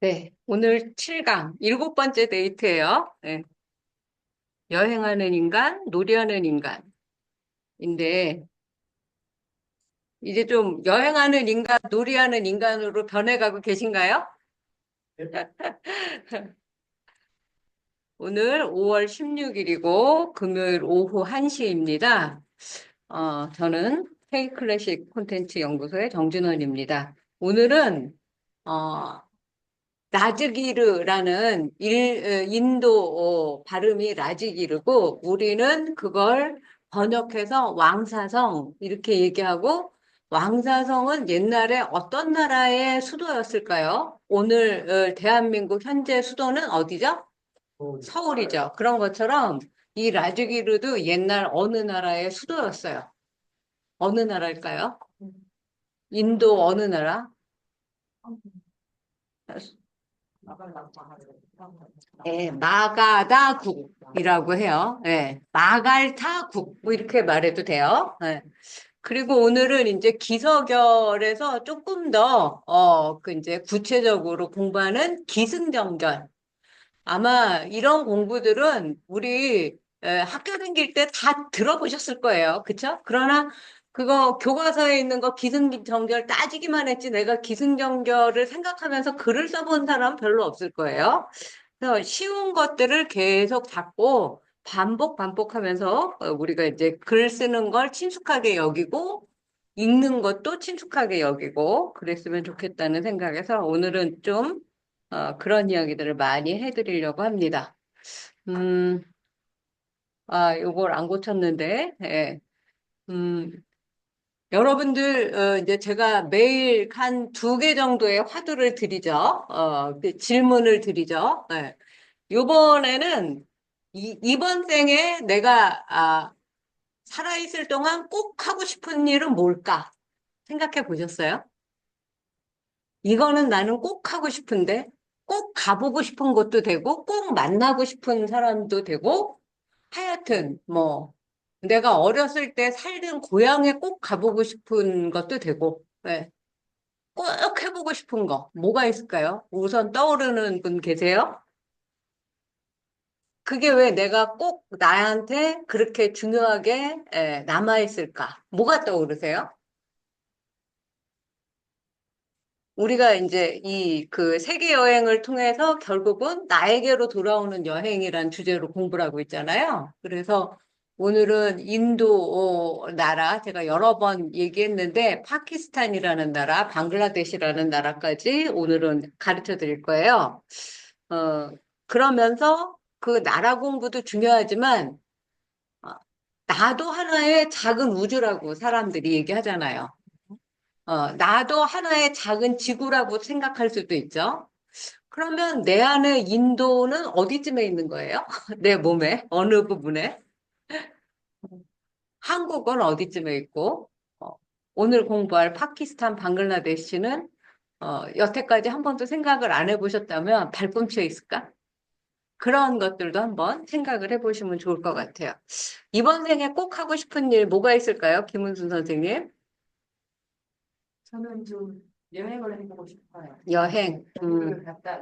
네, 오늘 7강, 일곱 번째 데이트예요. 네, 여행하는 인간, 놀이하는 인간인데, 이제 좀 여행하는 인간, 놀이하는 인간으로 변해가고 계신가요? 오늘 5월 16일이고, 금요일 오후 1시입니다. 저는 K클래식 콘텐츠 연구소의 정진원입니다. 오늘은, 어, 라즈기르라는 인도 발음이 라즈기르고 우리는 그걸 번역해서 왕사성 이렇게 얘기하고 왕사성은 옛날에 어떤 나라의 수도였을까요? 오늘 대한민국 현재 수도는 어디죠? 서울이죠. 그런 것처럼 이 라즈기르도 옛날 어느 나라의 수도였어요. 어느 나라일까요? 인도 어느 나라? 예, 마가다국이라고 해요. 예, 마갈타국 뭐 이렇게 말해도 돼요. 예. 그리고 오늘은 이제 기서결에서 조금 더 그 이제 구체적으로 공부하는 기승전결. 아마 이런 공부들은 우리 학교 다닐 때 다 들어보셨을 거예요. 그쵸? 그러나 그거 교과서에 있는 거 기승전결 따지기만 했지 내가 기승전결을 생각하면서 글을 써본 사람 별로 없을 거예요. 그래서 쉬운 것들을 계속 잡고 반복하면서 우리가 이제 글 쓰는 걸 친숙하게 여기고 읽는 것도 친숙하게 여기고 그랬으면 좋겠다는 생각에서 오늘은 좀 그런 이야기들을 많이 해드리려고 합니다. 음, 요걸 안 고쳤는데, 예. 음, 여러분들, 이제 제가 매일 한 두 개 정도의 화두를 드리죠. 그 질문을 드리죠. 예. 요번에는 이번 생에 내가, 살아있을 동안 꼭 하고 싶은 일은 뭘까? 생각해 보셨어요? 이거는 나는 꼭 하고 싶은데, 꼭 가보고 싶은 것도 되고, 꼭 만나고 싶은 사람도 되고, 하여튼, 뭐, 내가 어렸을 때 살던 고향에 꼭 가보고 싶은 것도 되고, 네. 꼭 해보고 싶은 거, 뭐가 있을까요? 우선 떠오르는 분 계세요? 그게 왜 내가 꼭 나한테 그렇게 중요하게 남아있을까? 뭐가 떠오르세요? 우리가 이제 이 그 세계 여행을 통해서 결국은 나에게로 돌아오는 여행이란 주제로 공부를 하고 있잖아요. 그래서 오늘은 인도 나라 제가 여러 번 얘기했는데 파키스탄이라는 나라, 방글라데시라는 나라까지 오늘은 가르쳐 드릴 거예요. 어, 그러면서 그 나라 공부도 중요하지만 어, 나도 하나의 작은 우주라고 사람들이 얘기하잖아요. 나도 하나의 작은 지구라고 생각할 수도 있죠. 그러면 내 안에 인도는 어디쯤에 있는 거예요? 내 몸에? 어느 부분에? 한국은 어디쯤에 있고, 어, 오늘 공부할 파키스탄, 방글라데시는 여태까지 한 번도 생각을 안 해보셨다면 발꿈치에 있을까? 그런 것들도 한번 생각을 해보시면 좋을 것 같아요. 이번 생에 꼭 하고 싶은 일 뭐가 있을까요? 김은순 선생님? 저는 좀 여행을 해보고 싶어요. 여행.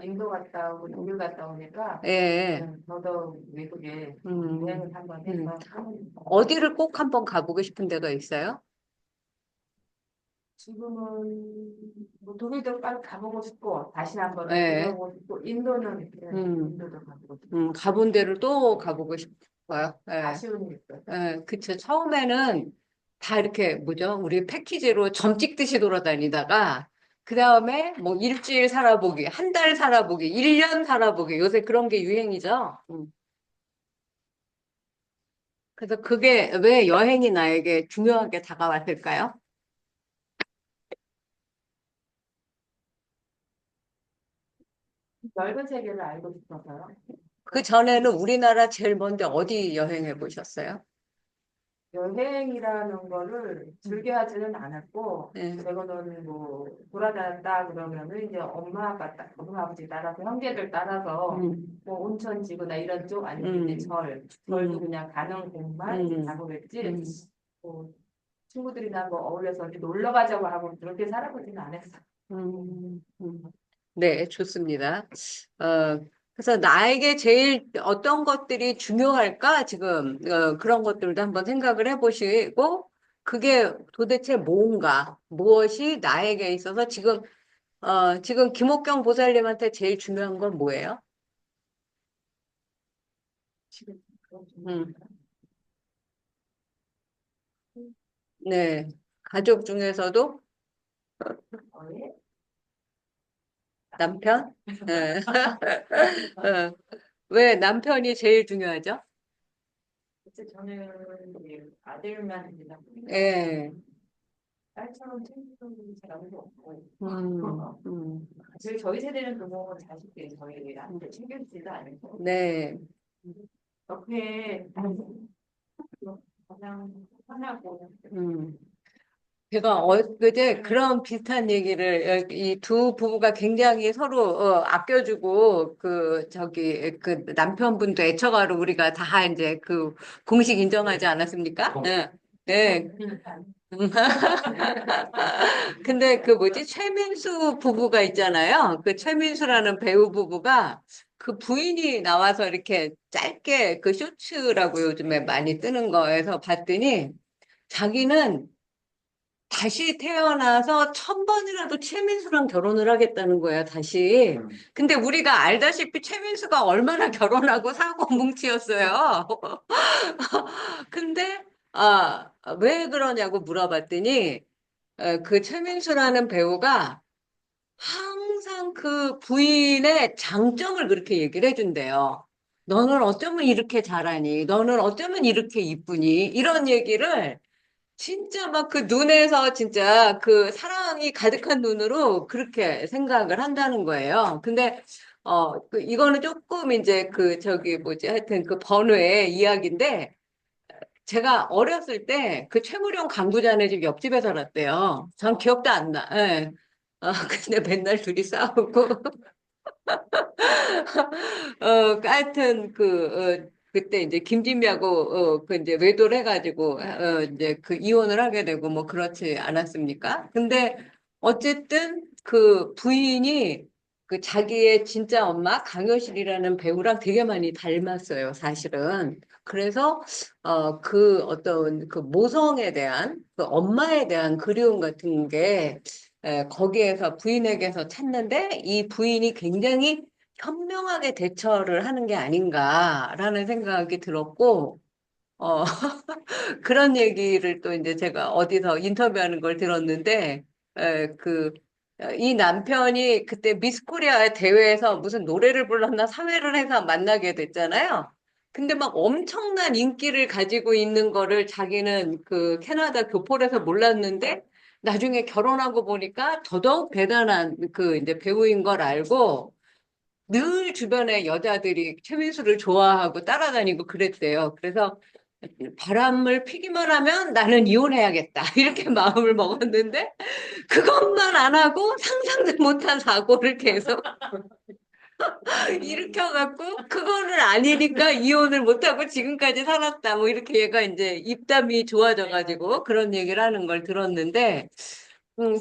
인도 갔다 오고 독일 갔다 오니까 예. 저도 외국에 음, 여행을 한번 음. 해서 하고 싶어요. 어디를 꼭 한번 가보고 싶은 데가 있어요? 지금은 뭐 독일도 빨리 가보고 싶고 다시 한번 예. 들어보고 싶고 인도는 음, 인도도 가보고 싶고 가본 데를 또 가보고 싶어요. 예. 아쉬운 일 있어요. 예, 그쵸. 처음에는 다 이렇게, 뭐죠? 우리 패키지로 점 찍듯이 돌아다니다가, 그 다음에 뭐 일주일 살아보기, 한 달 살아보기, 1년 살아보기, 요새 그런 게 유행이죠. 그래서 그게 왜 여행이 나에게 중요하게 다가왔을까요? 넓은 세계를 알고 싶어서요. 그 전에는 우리나라 제일 먼저 어디 여행해 보셨어요? 여행이라는 거를 즐겨 하지는 않았고, 예. 저거는 뭐, 돌아다녔다 그러면은 이제 엄마 아버지 따라서, 형제들 따라서, 음, 뭐, 온천 지구나 이런 쪽 아니면 이제 음, 절도 음, 그냥 가는 곳만 이제 음, 가보겠지, 음, 뭐, 친구들이나 뭐 어울려서 이렇게 놀러 가자고 하고 그렇게 살아보지는 않았어. 음, 음. 네, 좋습니다. 어, 그래서 나에게 제일 어떤 것들이 중요할까? 지금, 그런 것들도 한번 생각을 해보시고, 그게 도대체 뭔가, 무엇이 나에게 있어서 지금 김옥경 보살님한테 제일 중요한 건 뭐예요? 지금 그런 음, 좀 네. 가족 중에서도 거에 남편? 네. 어, 왜 남편이 제일 중요하죠? 그때 저는 이제 아들만 있다 보니까 예. 딸처럼 챙기는 사람이 없고 음. 저희 세대는 그뭐 자식들이 저희한테 챙겨주지도 않고 네. 옆에 가장 편하고 음. 제가 엊그제 그런 비슷한 얘기를 이 두 부부가 굉장히 서로 아껴주고 그 남편분도 애처가로 우리가 다 이제 그 공식 인정하지 않았습니까? 네. 네. 근데 그 뭐지? 최민수 부부가 있잖아요. 그 최민수라는 배우 부부가 그 부인이 나와서 이렇게 짧게 그 쇼츠라고 요즘에 많이 뜨는 거에서 봤더니 자기는 다시 태어나서 1000번이라도 최민수랑 결혼을 하겠다는 거야, 다시. 근데 우리가 알다시피 최민수가 얼마나 결혼하고 사고 뭉치였어요. 근데, 왜 그러냐고 물어봤더니, 그 최민수라는 배우가 항상 그 부인의 장점을 그렇게 얘기를 해준대요. 너는 어쩌면 이렇게 잘하니? 너는 어쩌면 이렇게 이쁘니? 이런 얘기를 진짜 막 그 눈에서 진짜 그 사랑이 가득한 눈으로 그렇게 생각을 한다는 거예요. 근데, 이거는 조금 이제 저기 뭐지, 하여튼 그 번외의 이야기인데, 제가 어렸을 때 그 최무룡 강부자네 집 옆집에 살았대요. 전 기억도 안 나. 예. 근데 맨날 둘이 싸우고, 하여튼 그때 이제 김진미하고 그 이제 외도를 해가지고 이제 그 이혼을 하게 되고 뭐 그렇지 않았습니까? 근데 어쨌든 그 부인이 그 자기의 진짜 엄마 강효실이라는 배우랑 되게 많이 닮았어요, 사실은. 그래서 그 어떤 그 모성에 대한 그 엄마에 대한 그리움 같은 게 거기에서 부인에게서 찾는데 이 부인이 굉장히 현명하게 대처를 하는 게 아닌가라는 생각이 들었고, 어, 그런 얘기를 또 이제 제가 어디서 인터뷰하는 걸 들었는데, 이 남편이 그때 미스 코리아 대회에서 무슨 노래를 불렀나 사회를 해서 만나게 됐잖아요. 근데 막 엄청난 인기를 가지고 있는 거를 자기는 그 캐나다 교포에서 몰랐는데, 나중에 결혼하고 보니까 더더욱 대단한 그 이제 배우인 걸 알고, 늘 주변에 여자들이 최민수를 좋아하고 따라다니고 그랬대요. 그래서 바람을 피기만 하면 나는 이혼해야겠다. 이렇게 마음을 먹었는데 그것만 안 하고 상상도 못한 사고를 계속 일으켜갖고 그거는 아니니까 이혼을 못하고 지금까지 살았다. 뭐 이렇게 얘가 이제 입담이 좋아져가지고 그런 얘기를 하는 걸 들었는데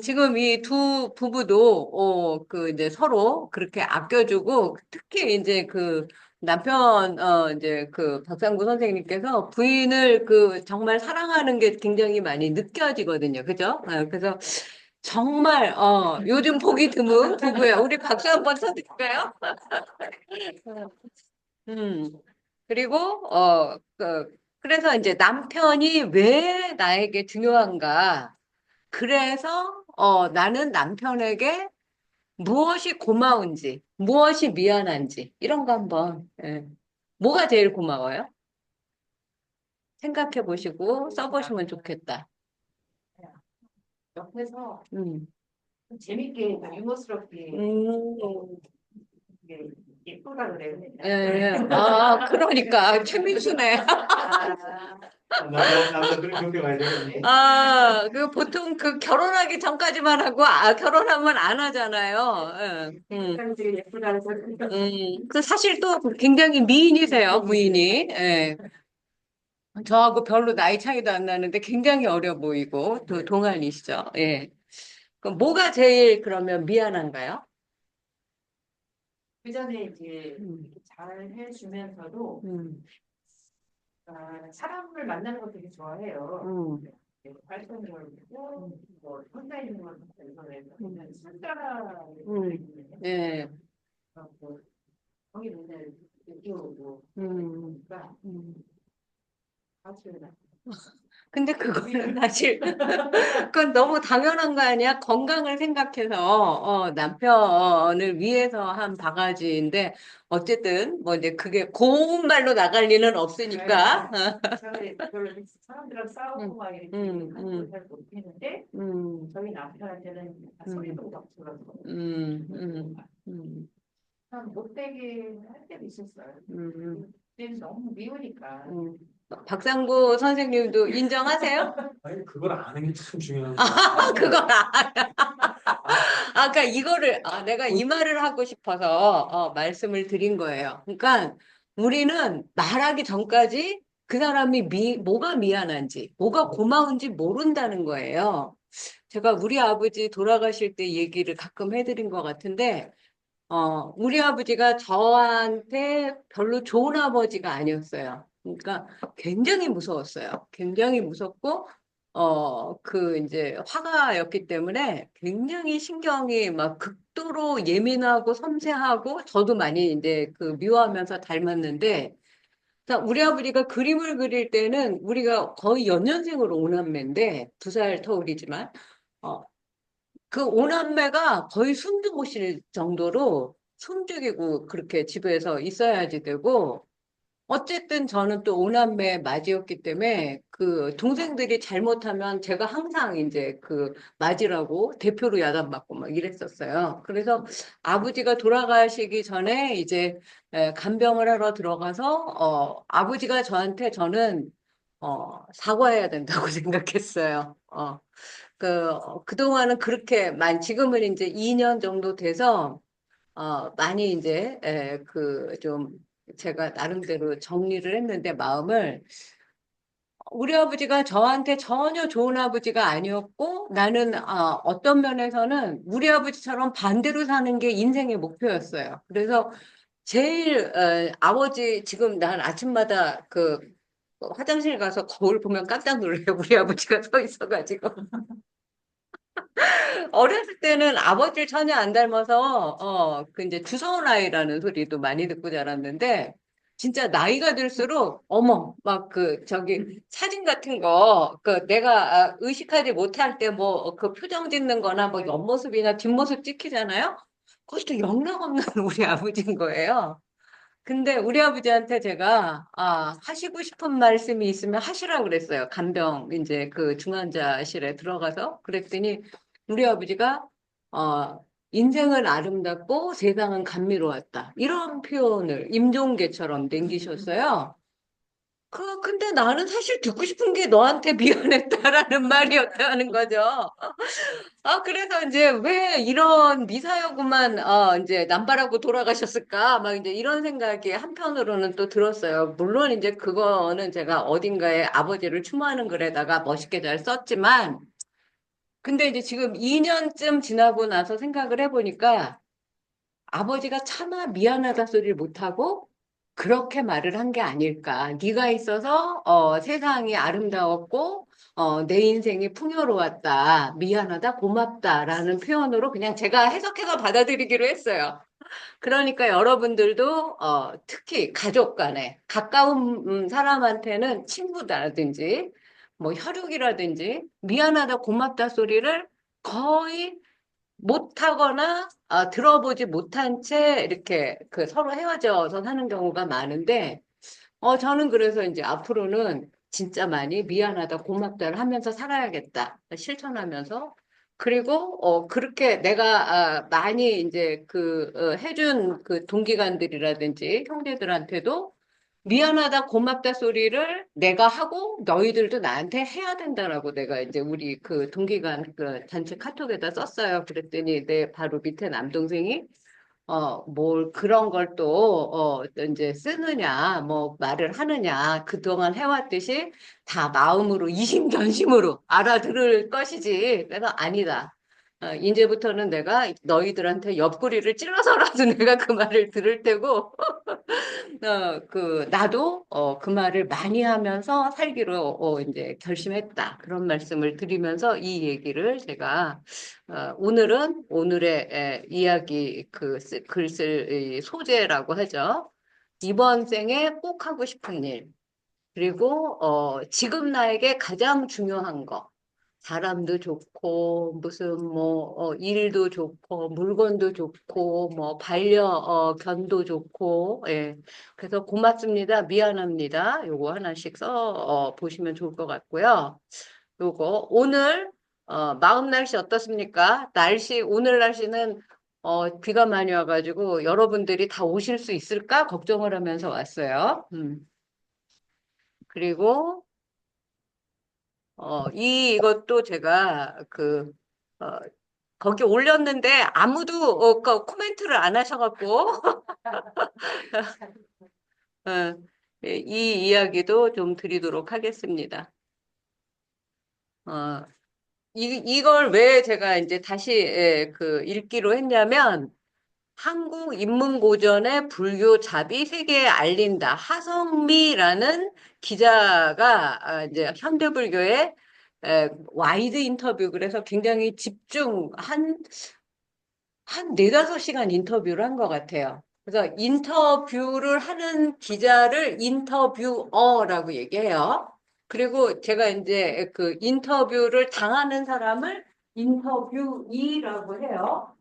지금 이 두 부부도, 이제 서로 그렇게 아껴주고, 특히 이제 그 남편, 이제 그 박상구 선생님께서 부인을 정말 사랑하는 게 굉장히 많이 느껴지거든요. 그죠? 그래서 정말, 요즘 보기 드문 부부예요. 우리 박수 한번 쳐드릴까요? 음. 그리고, 그래서 이제 남편이 왜 나에게 중요한가. 그래서 나는 남편에게 무엇이 고마운지, 무엇이 미안한지 이런 거 한번 뭐가 제일 고마워요? 생각해 보시고 써보시면 좋겠다. 옆에서 음, 재밌게 유머스럽게 음, 이게 예쁘다 그래요. 그러니까 최민수네. 남자 그렇게 많이 되겠네. 그 보통 그 결혼하기 전까지만 하고 결혼하면 안 하잖아요. 되게 예쁘다는 소리. 그 사실 또 굉장히 미인이세요, 부인이. 예. 저하고 별로 나이 차이도 안 나는데 굉장히 어려 보이고 또 동안이시죠. 예. 그럼 뭐가 제일 그러면 미안한가요? 그 전에 이제 음, 잘 해주면서도 음, 사람을 만나는 거 되게 좋아해요. 음, 활동을 하고 뭐 혼자 있는 건 이번에 음, 술자가 예, 거기 맨날 느끼고 음, 그러니까 음. 아주 근데 그거는 사실 그건 너무 당연한 거 아니야? 건강을 생각해서 남편을 위해서 한 바가지인데 어쨌든 뭐 이제 그게 고운 말로 나갈 리는 없으니까. 저는 별로 사람들랑 싸우고 음, 막 이렇게 음, 하는 걸 잘 못했는데 음, 저희 남편한테는 음, 소리도 막 들어서 음, 음, 음, 참 못되게 할 때도 있었어요. 음, 그때는 너무 미우니까. 음. 박상구 선생님도 인정하세요? 아니, 그걸 아는 게 참 중요한 그걸 거예요. 그러니까 이거를, 내가 이 말을 하고 싶어서, 말씀을 드린 거예요. 그러니까 우리는 말하기 전까지 그 사람이 뭐가 미안한지, 뭐가 고마운지 모른다는 거예요. 제가 우리 아버지 돌아가실 때 얘기를 가끔 해드린 것 같은데, 우리 아버지가 저한테 별로 좋은 아버지가 아니었어요. 그러니까 굉장히 무서웠어요. 굉장히 무섭고, 이제 화가였기 때문에 굉장히 신경이 막 극도로 예민하고 섬세하고 저도 많이 이제 그 미워하면서 닮았는데, 자, 우리 아버지가 그림을 그릴 때는 우리가 거의 연년생으로 오남매인데, 2살 터울이지만, 어, 그 오남매가 거의 숨도 못 쉴 정도로 숨죽이고 그렇게 집에서 있어야지 되고, 어쨌든 저는 또 오남매 맞이였기 때문에 그 동생들이 잘못하면 제가 항상 이제 그 맞이라고 대표로 야단맞고 막 이랬었어요. 그래서 아버지가 돌아가시기 전에 이제 간병을 하러 들어가서 아버지가 저는 사과해야 된다고 생각했어요. 그동안은 지금은 이제 2년 정도 돼서, 많이 이제, 좀, 제가 나름대로 정리를 했는데, 마음을, 우리 아버지가 저한테 전혀 좋은 아버지가 아니었고, 나는, 어떤 면에서는 우리 아버지처럼 반대로 사는 게 인생의 목표였어요. 그래서 제일, 아버지, 지금 난 아침마다 화장실 가서 거울 보면 깜짝 놀래요. 우리 아버지가 서 있어가지고. 어렸을 때는 아버지를 전혀 안 닮아서, 이제 주서운 아이라는 소리도 많이 듣고 자랐는데, 진짜 나이가 들수록, 어머, 막 사진 같은 거, 내가 의식하지 못할 때 그 표정 짓는 거나 뭐 옆모습이나 뒷모습 찍히잖아요? 그것도 영락없는 우리 아버지인 거예요. 근데 우리 아버지한테 제가, 하시고 싶은 말씀이 있으면 하시라고 그랬어요. 간병, 이제 그 중환자실에 들어가서. 그랬더니 우리 아버지가, 인생은 아름답고 세상은 감미로웠다. 이런 표현을 임종계처럼 남기셨어요. 근데 나는 사실 듣고 싶은 게 너한테 미안했다라는 말이었다는 거죠. 그래서 이제 왜 이런 미사여구만, 이제 남발하고 돌아가셨을까? 막 이제 이런 생각이 한편으로는 또 들었어요. 물론 이제 그거는 제가 어딘가에 아버지를 추모하는 글에다가 멋있게 잘 썼지만, 근데 이제 지금 2년쯤 지나고 나서 생각을 해보니까 아버지가 차마 미안하다 소리를 못하고 그렇게 말을 한 게 아닐까. 네가 있어서 세상이 아름다웠고 내 인생이 풍요로웠다. 미안하다, 고맙다라는 표현으로 그냥 제가 해석해서 받아들이기로 했어요. 그러니까 여러분들도 특히 가족 간에 가까운 사람한테는 친구라든지 뭐 혈육이라든지 미안하다, 고맙다 소리를 거의 못하거나 들어보지 못한 채 이렇게 서로 헤어져서 사는 경우가 많은데 저는 그래서 이제 앞으로는 진짜 많이 미안하다, 고맙다를 하면서 살아야겠다. 실천하면서. 그리고, 그렇게 내가, 많이 이제 해준 동기간들이라든지 형제들한테도 미안하다, 고맙다 소리를 내가 하고 너희들도 나한테 해야 된다라고 내가 이제 우리 동기간 단체 카톡에다 썼어요. 그랬더니 내 바로 밑에 남동생이 뭘 그런 걸 또, 이제 쓰느냐, 뭐 말을 하느냐, 그동안 해왔듯이 다 마음으로, 이심전심으로 알아들을 것이지. 그래서 아니다. 이제부터는 내가 너희들한테 옆구리를 찔러서라도 내가 그 말을 들을 테고, 나도, 그 말을 많이 하면서 살기로, 이제 결심했다. 그런 말씀을 드리면서 이 얘기를 제가, 오늘은 오늘의 이야기, 글쓸 이 소재라고 하죠. 이번 생에 꼭 하고 싶은 일. 그리고, 지금 나에게 가장 중요한 거. 사람도 좋고, 무슨 일도 좋고, 물건도 좋고, 반려견도 좋고, 예. 그래서 고맙습니다. 미안합니다. 요거 하나씩 보시면 좋을 것 같고요. 요거, 오늘, 마음 날씨 어떻습니까? 오늘 날씨는, 비가 많이 와가지고, 여러분들이 다 오실 수 있을까? 걱정을 하면서 왔어요. 그리고, 이것도 제가 어, 거기 올렸는데 아무도 코멘트를 안 하셔갖고, 어, 이 이야기도 좀 드리도록 하겠습니다. 어, 이걸 왜 제가 이제 다시 읽기로 했냐면, 한국 인문고전의 불교 잡이 세계에 알린다. 하성미라는 기자가 이제 현대불교의 와이드 인터뷰 그래서 굉장히 한 네다섯 시간 인터뷰를 한 것 같아요. 그래서 인터뷰를 하는 기자를 인터뷰어라고 얘기해요. 그리고 제가 이제 그 인터뷰를 당하는 사람을 인터뷰이라고 해요.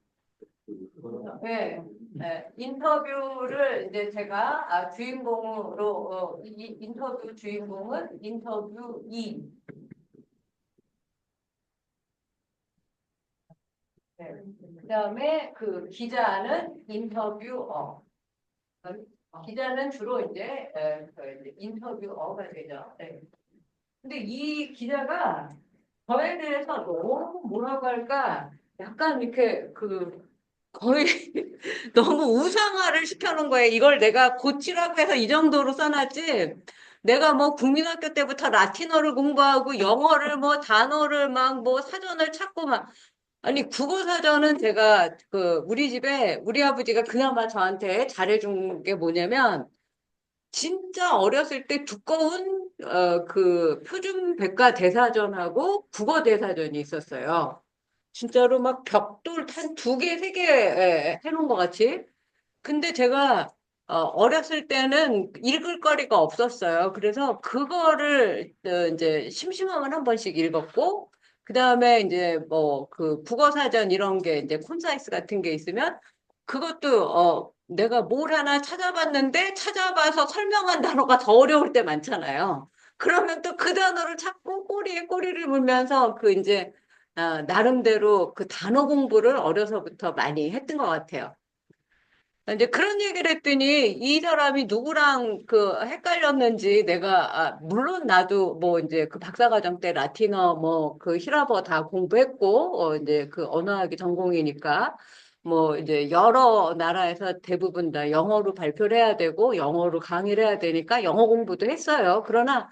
네, 네. 인터뷰를 이제 제가 주인공으로 이 인터뷰 주인공은 인터뷰이. 네. 그다음에 그 기자는 인터뷰어. 기자는 주로 이제 인터뷰어가 되죠. 네. 근데 이 기자가 저에 대해서 너무 뭐라고 할까? 약간 이렇게 거의 너무 우상화를 시켜놓은 거예요. 이걸 내가 고치라고 해서 이 정도로 써놨지. 내가 뭐 국민학교 때부터 라틴어를 공부하고 영어를 단어를 막 사전을 찾고 막 아니 국어 사전은 제가 우리 집에 우리 아버지가 그나마 저한테 잘해준 게 뭐냐면 진짜 어렸을 때 두꺼운 그 표준 백과 대사전하고 국어 대사전이 있었어요. 진짜로 막 벽돌 한 두 개, 세 개 해놓은 것 같이. 근데 제가 어렸을 때는 읽을 거리가 없었어요. 그래서 그거를 이제 심심하면 한 번씩 읽었고, 그 다음에 이제 국어 사전 이런 게 이제 콘사이스 같은 게 있으면 그것도 내가 뭘 하나 찾아봤는데 찾아봐서 설명한 단어가 더 어려울 때 많잖아요. 그러면 또 그 단어를 찾고 꼬리에 꼬리를 물면서 이제 나름대로 그 단어 공부를 어려서부터 많이 했던 것 같아요. 이제 그런 얘기를 했더니 이 사람이 누구랑 헷갈렸는지 물론 나도 이제 그 박사과정 때 라틴어 그 히라버 다 공부했고 이제 그 언어학이 전공이니까 이제 여러 나라에서 대부분 다 영어로 발표를 해야 되고 영어로 강의를 해야 되니까 영어 공부도 했어요. 그러나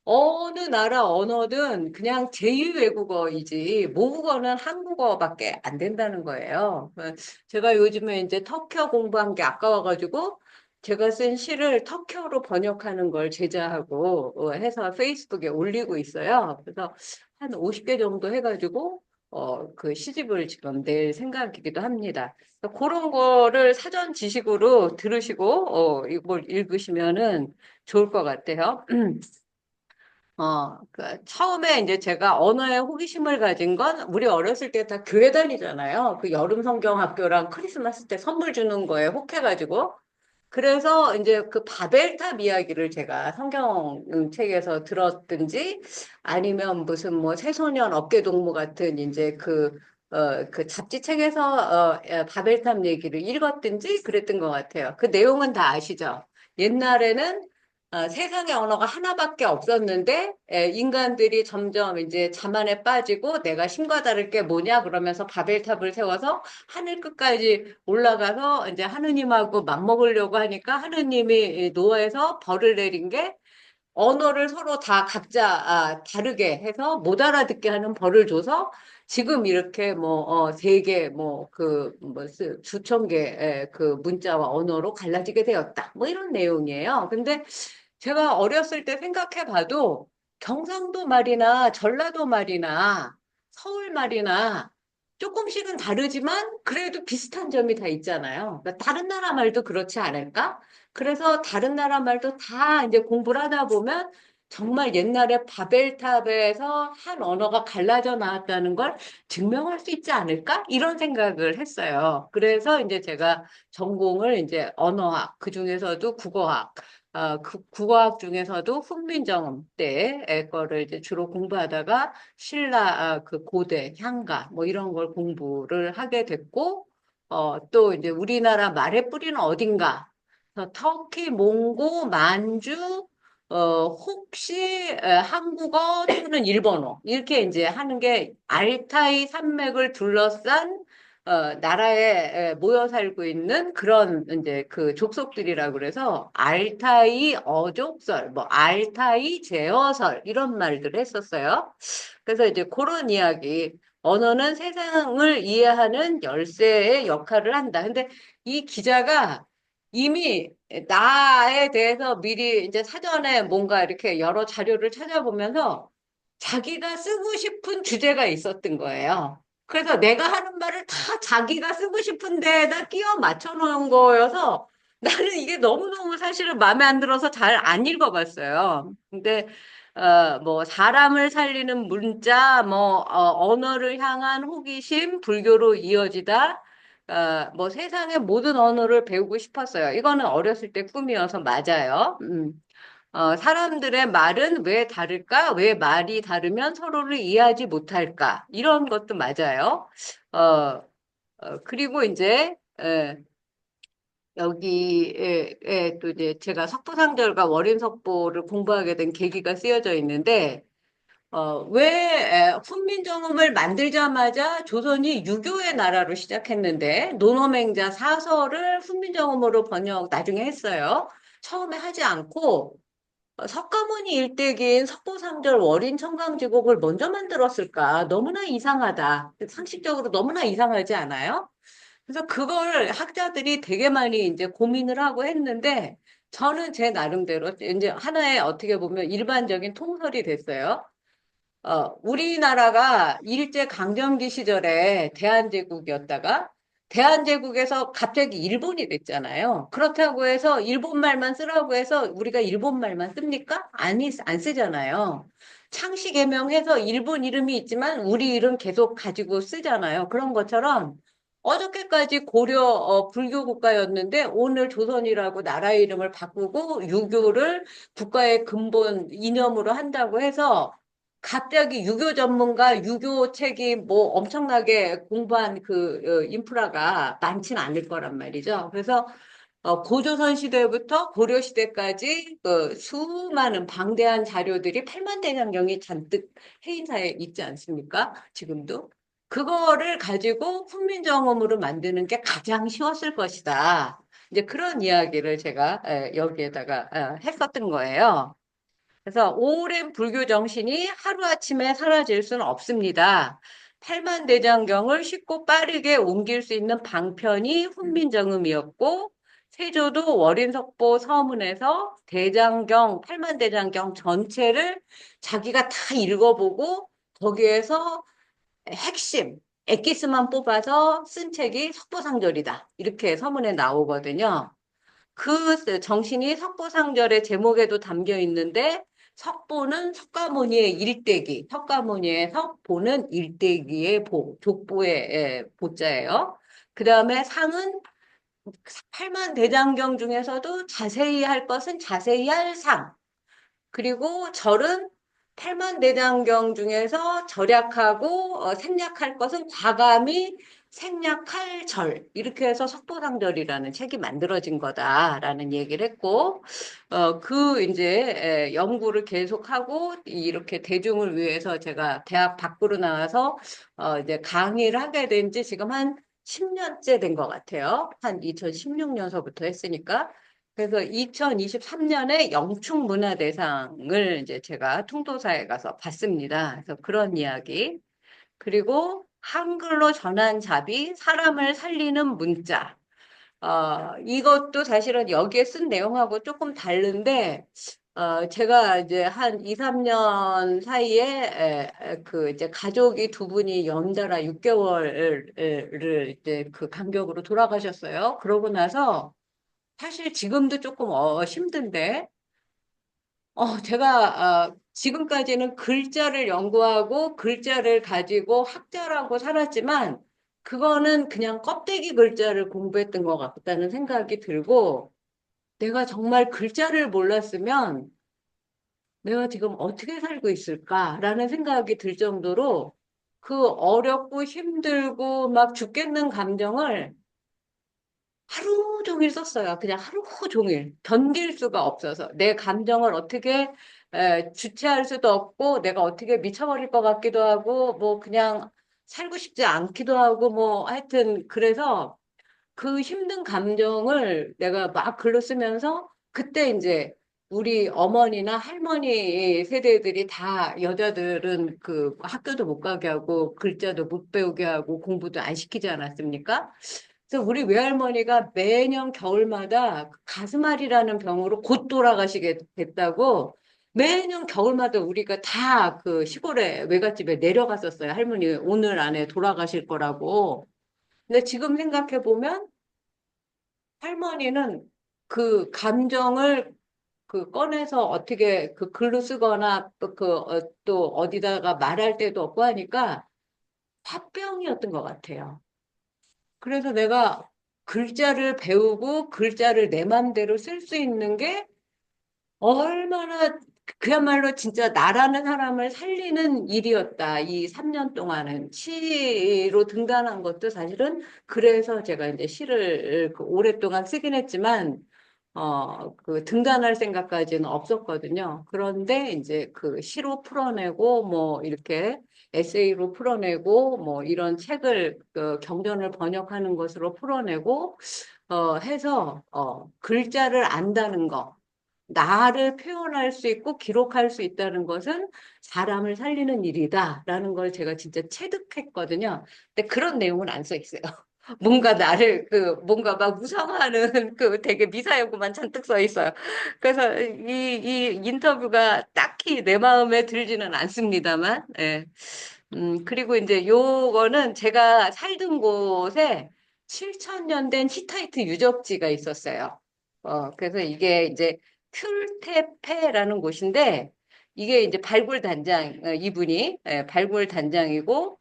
어느 나라 언어든 그냥 제2외국어이지 모국어는 한국어밖에 안 된다는 거예요. 제가 요즘에 이제 터키어 공부한 게 아까워가지고 제가 쓴 시를 터키어로 번역하는 걸 제자하고 해서 페이스북에 올리고 있어요. 그래서 한 50개 정도 해가지고 그 시집을 지금 낼 생각이기도 합니다. 그런 거를 사전 지식으로 들으시고 이걸 읽으시면은 좋을 것 같아요. 처음에 이제 제가 언어에 호기심을 가진 건 우리 어렸을 때 다 교회 다니잖아요. 그 여름 성경 학교랑 크리스마스 때 선물 주는 거에 혹해가지고. 그래서 이제 그 바벨탑 이야기를 제가 성경책에서 들었든지 아니면 무슨 새소년 어깨동무 같은 이제 그 잡지책에서 바벨탑 얘기를 읽었든지 그랬던 것 같아요. 그 내용은 다 아시죠? 옛날에는 세상에 언어가 하나밖에 없었는데 인간들이 점점 이제 자만에 빠지고 내가 신과 다를 게 뭐냐 그러면서 바벨탑을 세워서 하늘 끝까지 올라가서 이제 하느님하고 맞먹으려고 하니까 하느님이 노아에서 벌을 내린 게 언어를 서로 다 각자 다르게 해서 못 알아듣게 하는 벌을 줘서 지금 이렇게 세계, 수천 개의 그 문자와 언어로 갈라지게 되었다. 뭐 이런 내용이에요. 근데 제가 어렸을 때 생각해 봐도 경상도 말이나 전라도 말이나 서울 말이나 조금씩은 다르지만 그래도 비슷한 점이 다 있잖아요. 그러니까 다른 나라 말도 그렇지 않을까? 그래서 다른 나라 말도 다 이제 공부를 하다 보면 정말 옛날에 바벨탑에서 한 언어가 갈라져 나왔다는 걸 증명할 수 있지 않을까? 이런 생각을 했어요. 그래서 이제 제가 전공을 이제 언어학, 그중에서도 국어학, 그 국어학 중에서도 훈민정음 때의 거를 이제 주로 공부하다가 신라, 그 고대, 향가, 뭐 이런 걸 공부를 하게 됐고, 또 이제 우리나라 말의 뿌리는 어딘가? 그래서 터키, 몽고, 만주, 혹시 한국어 또는 일본어 이렇게 이제 하는 게 알타이 산맥을 둘러싼 나라에 모여 살고 있는 그런 이제 그 족속들이라고 그래서 알타이 어족설, 뭐 알타이 제어설 이런 말들을 했었어요. 그래서 이제 그런 이야기, 언어는 세상을 이해하는 열쇠의 역할을 한다. 근데 이 기자가 이미 나에 대해서 미리 이제 사전에 뭔가 이렇게 여러 자료를 찾아보면서 자기가 쓰고 싶은 주제가 있었던 거예요. 그래서 내가 하는 말을 다 자기가 쓰고 싶은 데에다 끼워 맞춰 놓은 거여서 나는 이게 너무너무 사실은 마음에 안 들어서 잘 안 읽어봤어요. 근데 뭐 사람을 살리는 문자, 언어를 향한 호기심, 불교로 이어지다. 뭐 세상의 모든 언어를 배우고 싶었어요. 이거는 어렸을 때 꿈이어서 맞아요. 사람들의 말은 왜 다를까? 왜 말이 다르면 서로를 이해하지 못할까? 이런 것도 맞아요. 어, 그리고 이제, 여기에 또 이제 제가 석부상절과 월인석보를 공부하게 된 계기가 쓰여져 있는데, 왜 훈민정음을 만들자마자 조선이 유교의 나라로 시작했는데 노노맹자 사서를 훈민정음으로 번역 나중에 했어요. 처음에 하지 않고 석가모니 일대기인 석보상절 월인청강제국을 먼저 만들었을까? 너무나 이상하다. 상식적으로 너무나 이상하지 않아요? 그래서 그걸 학자들이 되게 많이 이제 고민을 하고 했는데 저는 제 나름대로 이제 하나의 어떻게 보면 일반적인 통설이 됐어요. 우리나라가 일제 강점기 시절에 대한제국이었다가 대한제국에서 갑자기 일본이 됐잖아요. 그렇다고 해서 일본말만 쓰라고 해서 우리가 일본말만 씁니까? 아니, 안 쓰잖아요. 창씨 개명해서 일본 이름이 있지만 우리 이름 계속 가지고 쓰잖아요. 그런 것처럼 어저께까지 고려 불교 국가였는데 오늘 조선이라고 나라 이름을 바꾸고 유교를 국가의 근본 이념으로 한다고 해서 갑자기 유교 전문가, 유교 책이 뭐 엄청나게 공부한 그 인프라가 많지는 않을 거란 말이죠. 그래서 고조선 시대부터 고려 시대까지 그 수많은 방대한 자료들이 팔만대장경이 잔뜩 해인사에 있지 않습니까? 지금도. 그거를 가지고 훈민정음으로 만드는 게 가장 쉬웠을 것이다. 이제 그런 이야기를 제가 여기에다가 했었던 거예요. 그래서 오랜 불교 정신이 하루아침에 사라질 수는 없습니다. 팔만대장경을 쉽고 빠르게 옮길 수 있는 방편이 훈민정음이었고 세조도 월인석보 서문에서 대장경, 팔만대장경 전체를 자기가 다 읽어보고 거기에서 핵심, 엑기스만 뽑아서 쓴 책이 석보상절이다. 이렇게 서문에 나오거든요. 그 정신이 석보상절의 제목에도 담겨 있는데 석보는 석가모니의 일대기, 석가모니의 석보는 일대기의 보, 족보의 보자예요. 그 다음에 상은 팔만대장경 중에서도 자세히 할 것은 자세히 할 상. 그리고 절은 팔만대장경 중에서 절약하고 생략할 것은 과감히 생략할 절. 이렇게 해서 석보상절이라는 책이 만들어진 거다라는 얘기를 했고, 그 이제 연구를 계속하고 이렇게 대중을 위해서 제가 대학 밖으로 나와서 이제 강의를 하게 된 지 지금 한 10년째 된 것 같아요. 한 2016년서부터 했으니까. 그래서 2023년에 영축문화대상을 이제 제가 통도사에 가서 봤습니다. 그래서 그런 이야기. 그리고 한글로 전한 자비, 사람을 살리는 문자. 이것도 사실은 여기에 쓴 내용하고 조금 다른데, 제가 이제 한 2, 3년 사이에, 그 이제 가족이 두 분이 연달아 6개월을 이제 그 간격으로 돌아가셨어요. 그러고 나서 사실 지금도 조금 힘든데, 제가 지금까지는 글자를 연구하고 글자를 가지고 학자라고 살았지만 그거는 그냥 껍데기 글자를 공부했던 것 같다는 생각이 들고 내가 정말 글자를 몰랐으면 내가 지금 어떻게 살고 있을까라는 생각이 들 정도로 그 어렵고 힘들고 막 죽겠는 감정을 하루 종일 썼어요. 그냥 하루 종일. 견딜 수가 없어서. 내 감정을 어떻게 주체할 수도 없고, 내가 어떻게 미쳐버릴 것 같기도 하고, 뭐 그냥 살고 싶지 않기도 하고, 뭐 하여튼 그래서 그 힘든 감정을 내가 막 글로 쓰면서 그때 이제 우리 어머니나 할머니 세대들이 다 여자들은 그 학교도 못 가게 하고 글자도 못 배우게 하고 공부도 안 시키지 않았습니까? 그래서 우리 외할머니가 매년 겨울마다 가스말이라는 병으로 곧 돌아가시게 됐다고 매년 겨울마다 우리가 다 그 시골에 외갓집에 내려갔었어요. 할머니 오늘 안에 돌아가실 거라고. 근데 지금 생각해 보면 할머니는 그 감정을 그 꺼내서 어떻게 그 글로 쓰거나 또 어디다가 말할 때도 없고 하니까 화병이었던 것 같아요. 그래서 내가 글자를 배우고 글자를 내 맘대로 쓸 수 있는 게 얼마나 그야말로 진짜 나라는 사람을 살리는 일이었다. 이 3년 동안은 시로 등단한 것도 사실은 그래서 제가 이제 시를 그 오랫동안 쓰긴 했지만 그 등단할 생각까지는 없었거든요. 그런데 이제 그 시로 풀어내고 뭐 이렇게 에세이로 풀어내고 뭐 이런 책을 그 경전을 번역하는 것으로 풀어내고 해서 글자를 안다는 거. 나를 표현할 수 있고 기록할 수 있다는 것은 사람을 살리는 일이다라는 걸 제가 진짜 체득했거든요. 근데 그런 내용은 안 써 있어요. 뭔가 나를 뭔가 막 무상하는 그 되게 미사여구만 잔뜩 써 있어요. 그래서 이 인터뷰가 딱히 내 마음에 들지는 않습니다만, 예. 그리고 이제 요거는 제가 살던 곳에 7,000년 된 히타이트 유적지가 있었어요. 그래서 이게 이제 큐르테페라는 곳인데, 이게 이제 발굴 단장, 이분이, 발굴 단장이고,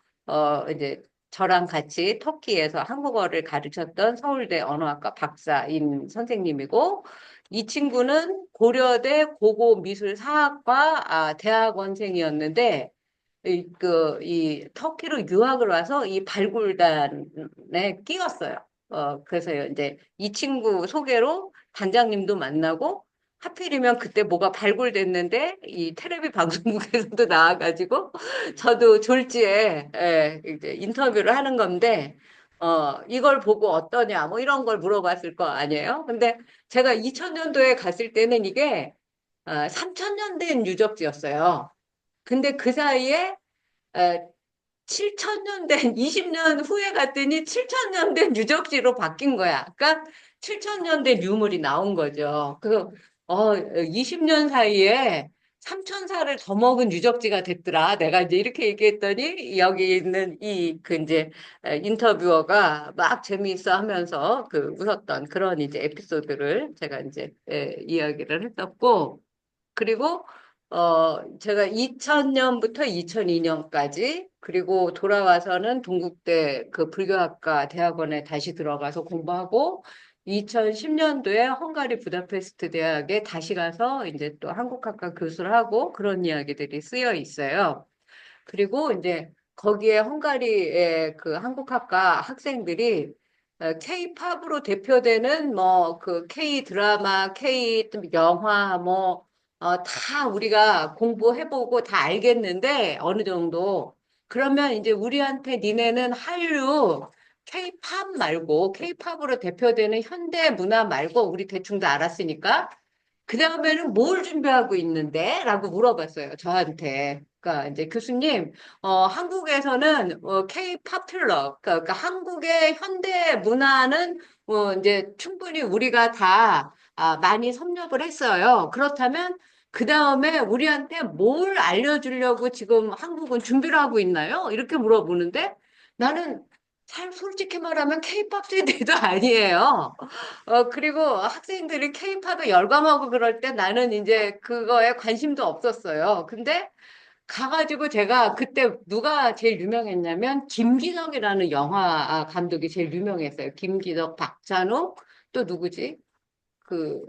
이제 저랑 같이 터키에서 한국어를 가르쳤던 서울대 언어학과 박사인 선생님이고, 이 친구는 고려대 고고미술사학과 대학원생이었는데, 이 터키로 유학을 와서 이 발굴단에 끼었어요. 그래서 이제 이 친구 소개로 단장님도 만나고, 하필이면 그때 뭐가 발굴됐는데, 이 텔레비 방송국에서도 나와가지고, 저도 졸지에, 이제 인터뷰를 하는 건데, 이걸 보고 어떠냐, 뭐 이런 걸 물어봤을 거 아니에요? 근데 제가 2000년도에 갔을 때는 이게, 3000년 된 유적지였어요. 근데 그 사이에 7,000년 된, 20년 후에 갔더니 7,000년 된 유적지로 바뀐 거야. 그러니까 7,000년 된 유물이 나온 거죠. 20년 사이에 3,000살을 더 먹은 유적지가 됐더라. 내가 이제 이렇게 얘기했더니 여기 있는 이제 인터뷰어가 막 재미있어 하면서 그 웃었던 그런 이제 에피소드를 제가 이제 이야기를 했었고, 그리고 제가 2000년부터 2002년까지 그리고 돌아와서는 동국대 그 불교학과 대학원에 다시 들어가서 공부하고 2010년도에 헝가리 부다페스트 대학에 다시 가서 이제 또 한국학과 교수를 하고 그런 이야기들이 쓰여 있어요. 그리고 이제 거기에 헝가리의 그 한국학과 학생들이 K-팝으로 대표되는 뭐 그 K 드라마, K 영화 뭐 다 우리가 공부해보고 다 알겠는데 어느 정도 그러면 이제 우리한테 니네는 한류 K-팝 말고 K-팝으로 대표되는 현대 문화 말고 우리 대충 다 알았으니까 그 다음에는 뭘 준비하고 있는데? 라고 물어봤어요, 저한테. 그러니까 이제 교수님, 한국에서는 K-팝플러, 그러니까 한국의 현대 문화는 이제 충분히 우리가 다 많이 섭렵을 했어요. 그렇다면 그 다음에 우리한테 뭘 알려주려고 지금 한국은 준비를 하고 있나요? 이렇게 물어보는데 나는 솔직히 말하면 K-팝 세대도 아니에요. 그리고 학생들이 케이팝에 열광하고 그럴 때 나는 이제 그거에 관심도 없었어요. 근데 가가지고 제가 그때 누가 제일 유명했냐면 김기덕이라는 영화 감독이 제일 유명했어요. 김기덕, 박찬욱, 또 누구지? 그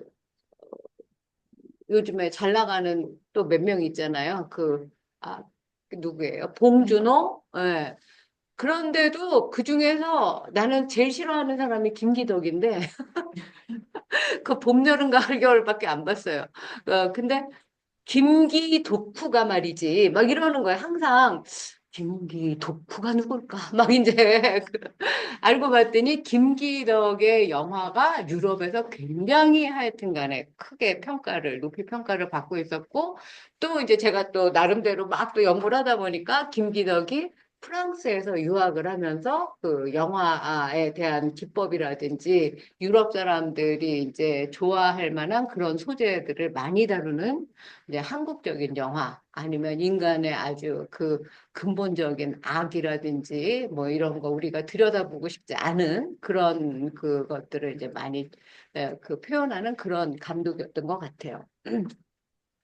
요즘에 잘 나가는 또 몇 명 있잖아요. 그 누구예요? 봉준호? 예. 그런데도 그 중에서 나는 제일 싫어하는 사람이 김기덕인데 그 봄, 여름, 가을, 겨울밖에 안 봤어요. 근데 김기 덕후가 말이지 막 이러는 거예요. 항상 김기 덕후가 누굴까? 막 이제 알고 봤더니 김기덕의 영화가 유럽에서 굉장히 하여튼간에 크게 높이 평가를 받고 있었고 또 이제 제가 또 나름대로 막 또 연구를 하다 보니까 김기덕이 프랑스에서 유학을 하면서 그 영화에 대한 기법이라든지 유럽 사람들이 이제 좋아할 만한 그런 소재들을 많이 다루는 이제 한국적인 영화 아니면 인간의 아주 그 근본적인 악이라든지 뭐 이런 거 우리가 들여다보고 싶지 않은 그런 그것들을 이제 많이 그 표현하는 그런 감독이었던 것 같아요.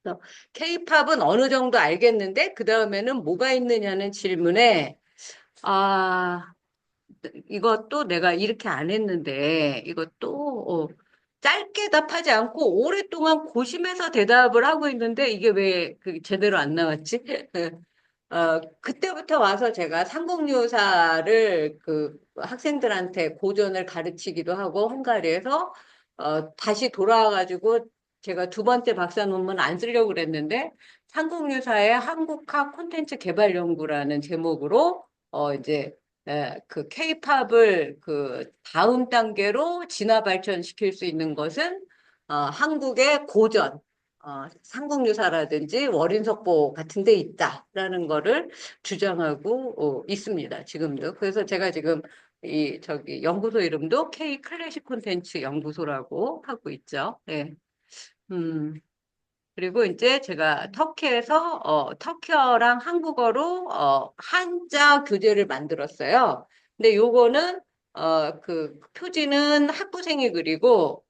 그래서 K-팝은 어느 정도 알겠는데 그 다음에는 뭐가 있느냐는 질문에 아 이것도 내가 이렇게 안 했는데 이것도 짧게 답하지 않고 오랫동안 고심해서 대답을 하고 있는데 이게 왜 제대로 안 나왔지? 그때부터 와서 제가 삼국유사를 그 학생들한테 고전을 가르치기도 하고 헝가리에서 다시 돌아와가지고 제가 두 번째 박사 논문 안 쓰려고 그랬는데 삼국유사의 한국학 콘텐츠 개발 연구라는 제목으로 이제 그 케이팝을 그 다음 단계로 진화 발전시킬 수 있는 것은 한국의 고전 삼국유사라든지 월인석보 같은 데 있다라는 거를 주장하고 있습니다. 지금도. 그래서 제가 지금 저기 연구소 이름도 K 클래식 콘텐츠 연구소라고 하고 있죠. 네. 음, 그리고 이제 제가 터키어랑 한국어로 한자 교재를 만들었어요. 근데 요거는 그 표지는 학부생이 그리고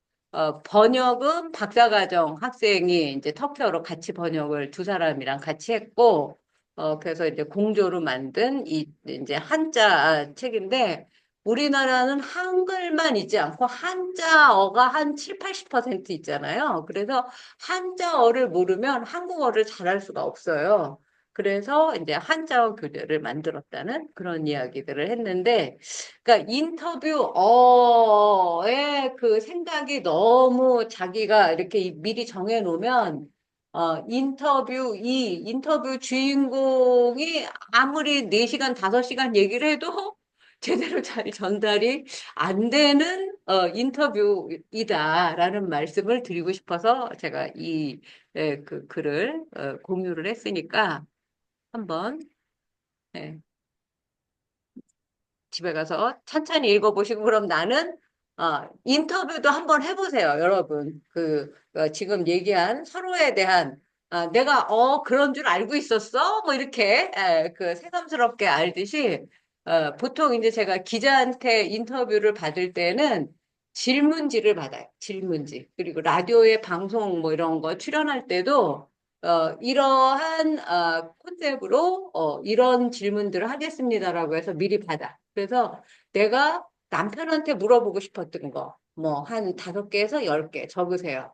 번역은 박사과정 학생이 이제 터키어로 같이 번역을 두 사람이랑 같이 했고 그래서 이제 공조로 만든 이제 한자 책인데 우리나라는 한글만 있지 않고 한자어가 한 7, 80% 있잖아요. 그래서 한자어를 모르면 한국어를 잘할 수가 없어요. 그래서 이제 한자어 교재를 만들었다는 그런 이야기들을 했는데, 그러니까 인터뷰어의 그 생각이 너무 자기가 이렇게 미리 정해 놓으면, 인터뷰 주인공이 아무리 4시간, 5시간 얘기를 해도 제대로 잘 전달이 안 되는 인터뷰이다라는 말씀을 드리고 싶어서 제가 그 글을 공유를 했으니까 한번 예, 집에 가서 천천히 읽어보시고 그럼 나는 인터뷰도 한번 해보세요, 여러분. 지금 얘기한 서로에 대한 내가 그런 줄 알고 있었어? 뭐 이렇게 그 새삼스럽게 알듯이 보통 이제 제가 기자한테 인터뷰를 받을 때는 질문지를 받아요. 질문지. 그리고 라디오에 방송 뭐 이런 거 출연할 때도 이러한 컨셉으로 이런 질문들을 하겠습니다라고 해서 미리 받아. 그래서 내가 남편한테 물어보고 싶었던 거, 뭐, 한 5개에서 10개 적으세요.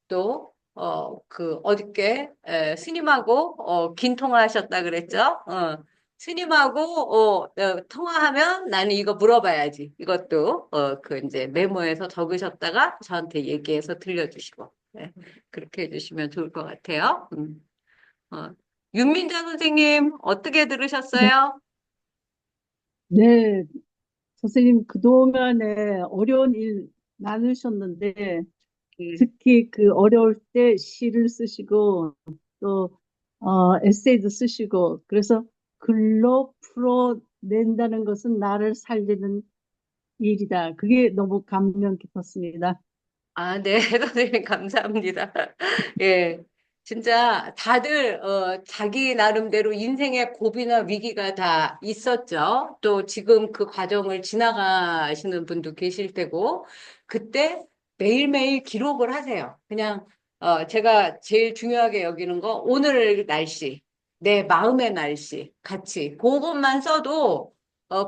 또, 어저께, 스님하고, 긴 통화하셨다 그랬죠? 스님하고, 통화하면 나는 이거 물어봐야지. 이것도, 이제 메모해서 적으셨다가 저한테 얘기해서 들려주시고. 네, 그렇게 해주시면 좋을 것 같아요. 어, 윤민자 선생님, 어떻게 네, 들으셨어요? 네, 선생님 그동안에 어려운 일 많으셨는데 특히 그 어려울 때 시를 쓰시고 또 에세이도 쓰시고 그래서 글로 풀어낸다는 것은 나를 살리는 일이다. 그게 너무 감명 깊었습니다. 아, 네, 선생님, 감사합니다. 예. 진짜 다들, 자기 나름대로 인생의 고비나 위기가 다 있었죠. 또 지금 그 과정을 지나가시는 분도 계실 테고, 그때 매일매일 기록을 하세요. 그냥, 제가 제일 중요하게 여기는 거, 오늘 날씨, 내 마음의 날씨, 같이, 그것만 써도,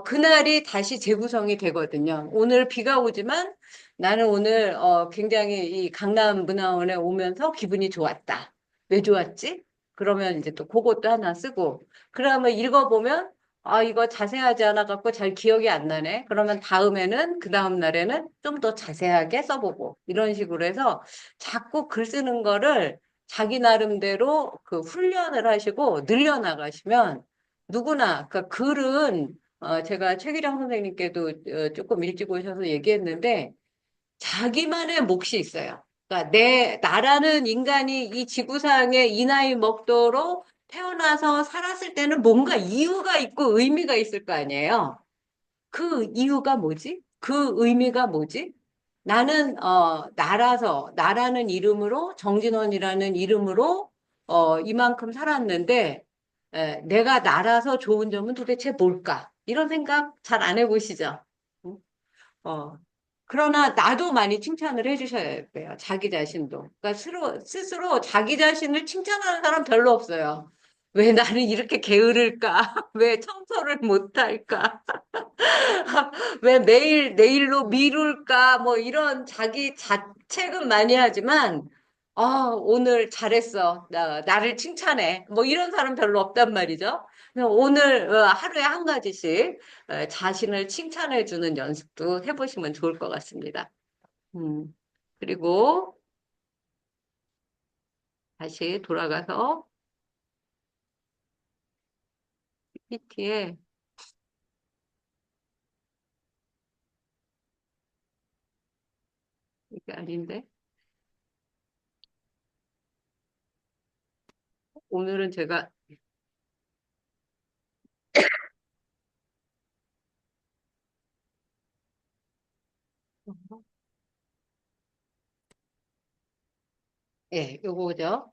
그날이 다시 재구성이 되거든요. 오늘 비가 오지만, 나는 오늘 굉장히 이 강남 문화원에 오면서 기분이 좋았다. 왜 좋았지? 그러면 이제 또 그것도 하나 쓰고 그러면 읽어보면 아 이거 자세하지 않아 갖고 잘 기억이 안 나네. 그러면 다음에는 그 다음 날에는 좀 더 자세하게 써보고 이런 식으로 해서 자꾸 글 쓰는 거를 자기 나름대로 그 훈련을 하시고 늘려나가시면 누구나 그러니까 글은 제가 최기령 선생님께도 조금 일찍 오셔서 얘기했는데 자기만의 몫이 있어요. 그러니까 나라는 인간이 이 지구상에 이 나이 먹도록 태어나서 살았을 때는 뭔가 이유가 있고 의미가 있을 거 아니에요. 그 이유가 뭐지? 그 의미가 뭐지? 나는, 나라는 이름으로, 정진원이라는 이름으로, 이만큼 살았는데, 내가 나라서 좋은 점은 도대체 뭘까? 이런 생각 잘 안 해보시죠? 응? 어, 그러나 나도 많이 칭찬을 해주셔야 돼요. 자기 자신도. 그러니까 스스로 자기 자신을 칭찬하는 사람 별로 없어요. 왜 나는 이렇게 게으를까? 왜 청소를 못할까? 왜 내일로 미룰까? 뭐 이런 자기 자책은 많이 하지만, 오늘 잘했어. 나를 칭찬해. 뭐 이런 사람 별로 없단 말이죠. 그냥 오늘 하루에 한 가지씩 자신을 칭찬해주는 연습도 해보시면 좋을 것 같습니다. 그리고 다시 돌아가서 PPT에 이게 아닌데 오늘은 제가 예, 요거죠.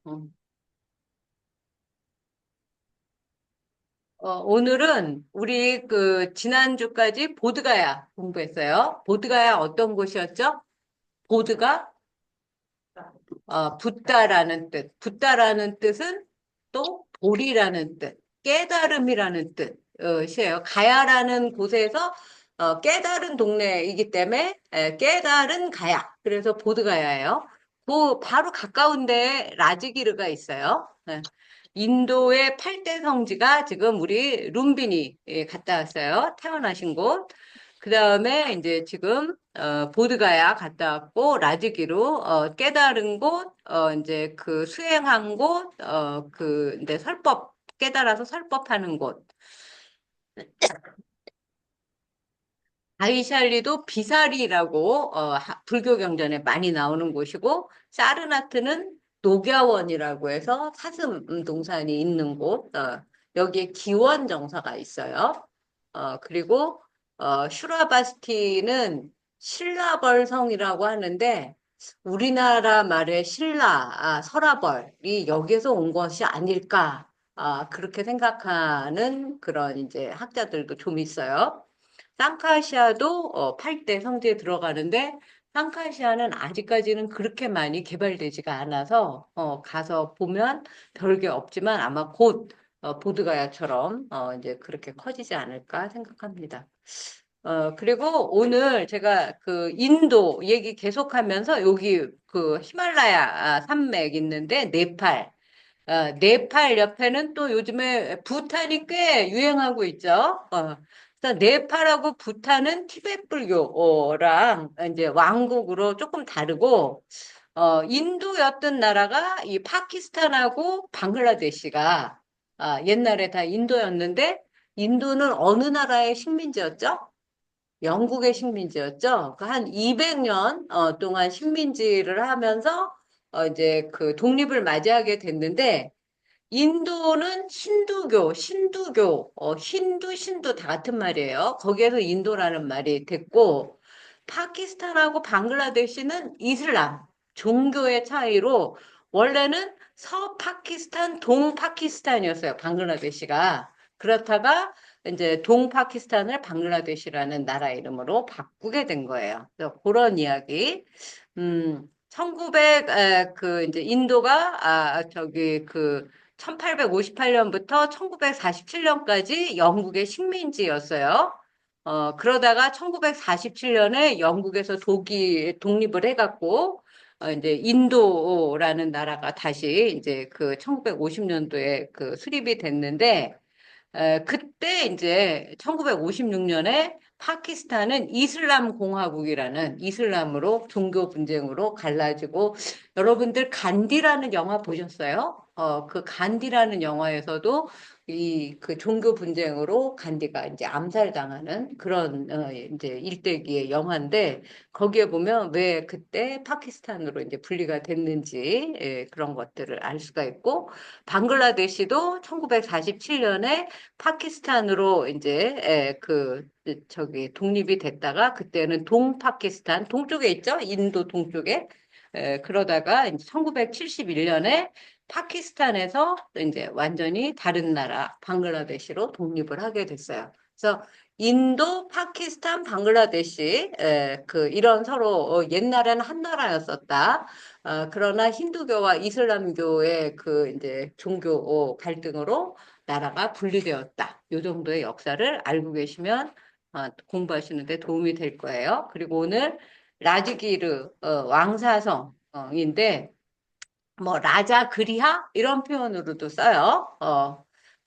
오늘은 우리 그 지난주까지 보드가야 공부했어요. 보드가야 어떤 곳이었죠? 보드가 붓다라는 뜻. 붓다라는 뜻은 또 돌이라는 뜻, 깨달음이라는 뜻이에요. 가야라는 곳에서 깨달은 동네이기 때문에 깨달은 가야. 그래서 보드가야예요. 그 바로 가까운 데에 라즈기르가 있어요. 인도의 8대 성지가 지금 우리 룸비니 갔다 왔어요. 태어나신 곳. 그 다음에 이제 지금 보드가야 갔다 왔고 라즈기로 깨달은 곳, 이제 그 수행한 곳, 그 이제 설법 깨달아서 설법하는 곳. 아이샬리도 비사리라고 불교 경전에 많이 나오는 곳이고 사르나트는 녹야원이라고 해서 사슴 동산이 있는 곳. 여기에 기원 정사가 있어요. 그리고 슈라바스티는 신라벌성이라고 하는데 우리나라 말의 설화벌이 여기서 온 것이 아닐까 그렇게 생각하는 그런 이제 학자들도 좀 있어요. 쌍카시아도 8대 성지에 들어가는데 쌍카시아는 아직까지는 그렇게 많이 개발되지가 않아서 가서 보면 별게 없지만 아마 곧 보드가야처럼 이제 그렇게 커지지 않을까 생각합니다. 그리고 오늘 제가 그 인도 얘기 계속하면서 여기 그 히말라야 산맥 있는데 네팔, 네팔 옆에는 또 요즘에 부탄이 꽤 유행하고 있죠. 그래서 네팔하고 부탄은 티베트 불교랑 이제 왕국으로 조금 다르고, 인도였던 나라가 이 파키스탄하고 방글라데시가 옛날에 다 인도였는데, 인도는 어느 나라의 식민지였죠? 영국의 식민지였죠. 그 한 200년 동안 식민지를 하면서 이제 그 독립을 맞이하게 됐는데 인도는 신두교, 신두 다 같은 말이에요. 거기에서 인도라는 말이 됐고, 파키스탄하고 방글라데시는 이슬람, 종교의 차이로 원래는 서파키스탄, 동파키스탄이었어요. 방글라데시가. 그렇다가 이제 동파키스탄을 방글라데시라는 나라 이름으로 바꾸게 된 거예요. 그래서 그런 이야기. 1900, 이제 인도가, 저기, 1858년부터 1947년까지 영국의 식민지였어요. 그러다가 1947년에 영국에서 독립을 해갖고, 이제 인도라는 나라가 다시 이제 그 1950년도에 그 수립이 됐는데, 그때 이제 1956년에 파키스탄은 이슬람 공화국이라는 이슬람으로 종교 분쟁으로 갈라지고 여러분들 간디라는 영화 보셨어요? 그 간디라는 영화에서도 이 그 종교 분쟁으로 간디가 이제 암살당하는 그런 이제 일대기의 영화인데 거기에 보면 왜 그때 파키스탄으로 이제 분리가 됐는지 그런 것들을 알 수가 있고 방글라데시도 1947년에 파키스탄으로 이제 저기 독립이 됐다가 그때는 동파키스탄 동쪽에 있죠? 인도 동쪽에 그러다가 이제 1971년에 파키스탄에서 이제 완전히 다른 나라 방글라데시로 독립을 하게 됐어요. 그래서 인도, 파키스탄, 방글라데시 이런 서로 옛날에는 한 나라였었다. 그러나 힌두교와 이슬람교의 그 이제 종교 갈등으로 나라가 분리되었다. 이 정도의 역사를 알고 계시면 공부하시는데 도움이 될 거예요. 그리고 오늘 라즈기르 왕사성인데 뭐 라자 그리하 이런 표현으로도 써요.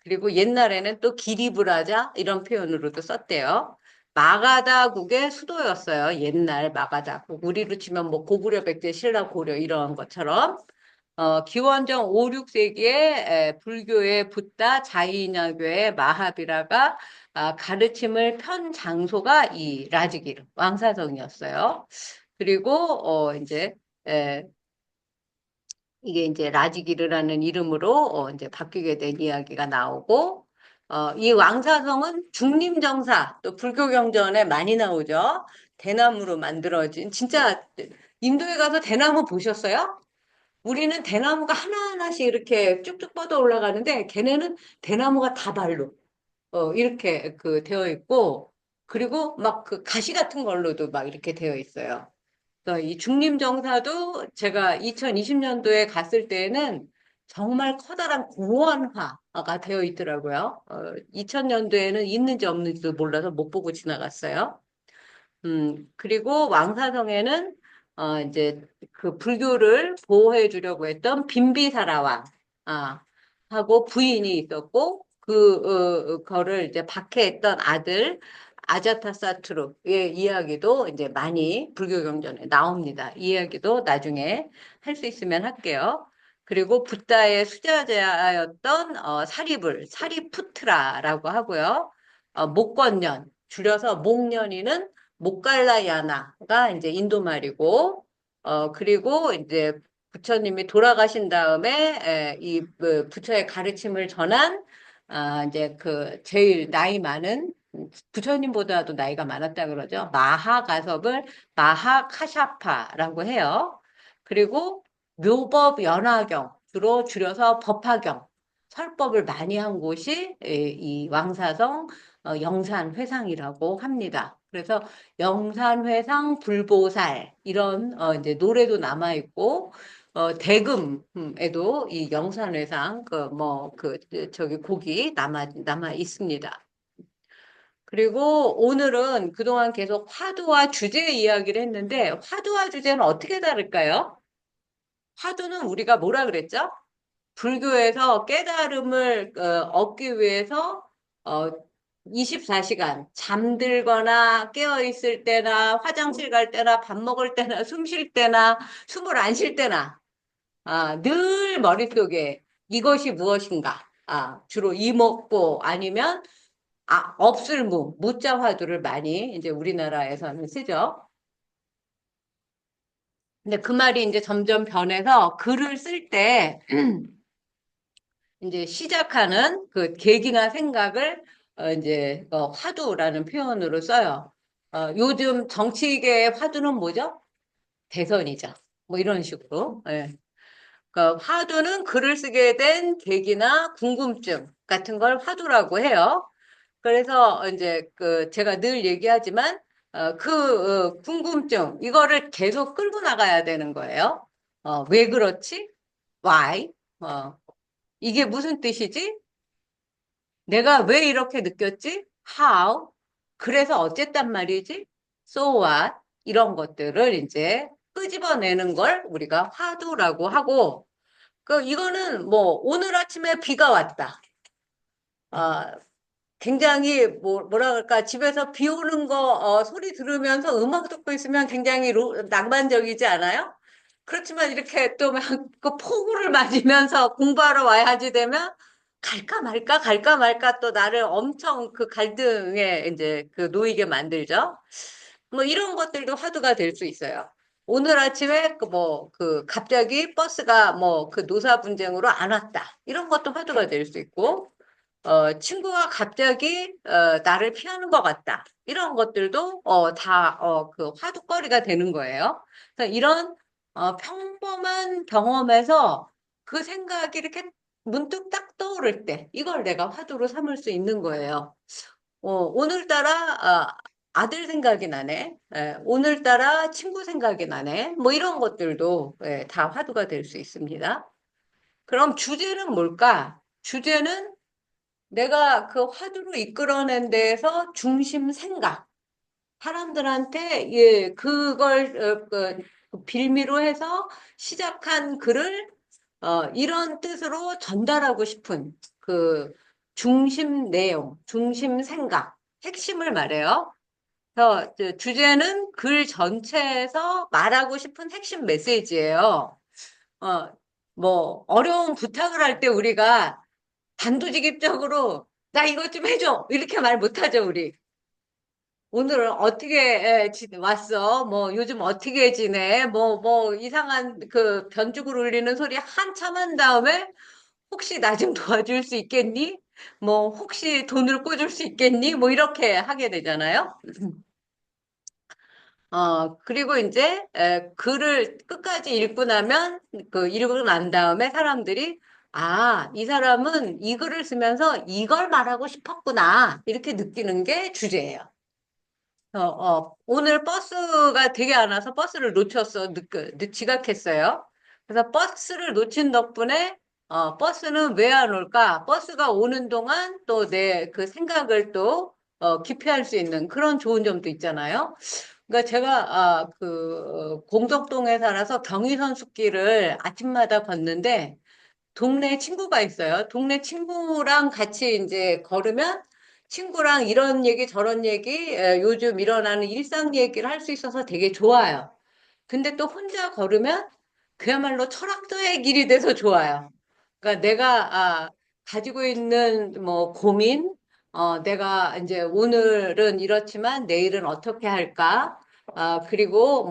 그리고 옛날에는 또 기리브라자 이런 표현으로도 썼대요. 마가다국의 수도였어요. 옛날 마가다국. 우리로 치면 뭐 고구려, 백제, 신라, 고려 이런 것처럼 기원전 5, 6세기에 불교의 붓다, 자이나교의 마하비라가 가르침을 편 장소가 이 라즈기르 왕사성이었어요. 그리고 이제 에, 이게 이제 라지기르라는 이름으로 이제 바뀌게 된 이야기가 나오고, 이 왕사성은 중림정사, 또 불교경전에 많이 나오죠. 대나무로 만들어진, 진짜 인도에 가서 대나무 보셨어요? 우리는 대나무가 하나하나씩 이렇게 쭉쭉 뻗어 올라가는데, 걔네는 대나무가 다발로, 이렇게 되어 있고, 그리고 막 그 가시 같은 걸로도 막 이렇게 되어 있어요. 이 중림정사도 제가 2020년도에 갔을 때에는 정말 커다란 공원화가 되어 있더라고요. 2000년도에는 있는지 없는지도 몰라서 못 보고 지나갔어요. 그리고 왕사성에는 이제 그 불교를 보호해 주려고 했던 빈비사라왕 하고 부인이 있었고 거를 이제 박해했던 아들 아자타사트루의 이야기도 이제 많이 불교 경전에 나옵니다. 이 이야기도 나중에 할 수 있으면 할게요. 그리고 붓다의 수자자였던 사리푸트라라고 하고요. 목건년 줄여서 목년이는 목갈라야나가 이제 인도 말이고, 그리고 이제 부처님이 돌아가신 다음에, 이 부처의 가르침을 전한, 이제 제일 나이 많은, 부처님보다도 나이가 많았다 그러죠. 마하가섭을 마하카샤파라고 해요. 그리고 묘법 연화경, 주로 줄여서 법화경, 설법을 많이 한 곳이 이 왕사성 영산회상이라고 합니다. 그래서 영산회상 불보살 이런 이제 노래도 남아 있고 대금에도 이 영산회상 저기 곡이 남아 있습니다. 그리고 오늘은 그동안 계속 화두와 주제 이야기를 했는데 화두와 주제는 어떻게 다를까요? 화두는 우리가 뭐라 그랬죠? 불교에서 깨달음을 얻기 위해서 24시간 잠들거나 깨어 있을 때나 화장실 갈 때나 밥 먹을 때나 숨 쉴 때나 숨을 안 쉴 때나 늘 머릿속에 이것이 무엇인가 주로 이목고 아니면 없을무, 무자 화두를 많이 이제 우리나라에서는 쓰죠. 근데 그 말이 이제 점점 변해서 글을 쓸 때 이제 시작하는 그 계기나 생각을 이제 화두라는 표현으로 써요. 요즘 정치계의 화두는 뭐죠? 대선이죠. 뭐 이런 식으로. 예. 그러니까 화두는 글을 쓰게 된 계기나 궁금증 같은 걸 화두라고 해요. 그래서 이제 그 제가 늘 얘기하지만 궁금증 이거를 계속 끌고 나가야 되는 거예요. 왜 그렇지? Why? 어, 이게 무슨 뜻이지? 내가 왜 이렇게 느꼈지? How? 그래서 어쨌단 말이지? So what? 이런 것들을 이제 끄집어내는 걸 우리가 화두라고 하고, 이거는 뭐 오늘 아침에 비가 왔다. 아, 굉장히 뭐라 그럴까 집에서 비 오는 거 소리 들으면서 음악 듣고 있으면 굉장히 낭만적이지 않아요? 그렇지만 이렇게 또 막 그 폭우를 맞으면서 공부하러 와야지 되면 갈까 말까 또 나를 엄청 그 갈등에 이제 그 놓이게 만들죠. 뭐 이런 것들도 화두가 될 수 있어요. 오늘 아침에 갑자기 버스가 뭐 그 노사 분쟁으로 안 왔다. 이런 것도 화두가 될 수 있고 친구가 갑자기 나를 피하는 것 같다. 이런 것들도 그 화두거리가 되는 거예요. 그래서 이런 평범한 경험에서 그 생각이 이렇게 문득 딱 떠오를 때 이걸 내가 화두로 삼을 수 있는 거예요. 오늘따라 아들 생각이 나네. 오늘따라 친구 생각이 나네. 뭐 이런 것들도 다 화두가 될 수 있습니다. 그럼 주제는 뭘까? 주제는 내가 그 화두로 이끌어낸 데에서 중심 생각, 사람들한테 그걸 그 빌미로 해서 시작한 글을 이런 뜻으로 전달하고 싶은 그 중심 내용, 중심 생각, 핵심을 말해요. 그래서 주제는 글 전체에서 말하고 싶은 핵심 메시지예요. 어, 뭐 어려운 부탁을 할 때 우리가 단도직입적으로 나 이것 좀 해줘 이렇게 말 못하죠 우리. 오늘은 어떻게 왔어? 뭐 요즘 어떻게 지내? 뭐 이상한 그 변죽을 울리는 소리 한참 한 다음에 혹시 나 좀 도와줄 수 있겠니? 뭐 혹시 돈을 꿔줄 수 있겠니? 뭐 이렇게 하게 되잖아요. 그리고 이제 글을 끝까지 읽고 나면 읽고 난 다음에 사람들이 이 사람은 이 글을 쓰면서 이걸 말하고 싶었구나 이렇게 느끼는 게 주제예요. 오늘 버스가 되게 안 와서 버스를 놓쳤어. 지각했어요. 그래서 버스를 놓친 덕분에 버스는 왜 안 올까? 버스가 오는 동안 또 내 그 생각을 또 기피할 수 있는 그런 좋은 점도 있잖아요. 그러니까 제가 공덕동에 살아서 경의선 숲길을 아침마다 걷는데 동네 친구가 있어요. 동네 친구랑 같이 이제 걸으면 친구랑 이런 얘기 저런 얘기 요즘 일어나는 일상 얘기를 할 수 있어서 되게 좋아요. 근데 또 혼자 걸으면 그야말로 철학자의 길이 돼서 좋아요. 그러니까 내가 가지고 있는 뭐 고민, 내가 이제 오늘은 이렇지만 내일은 어떻게 할까? 그리고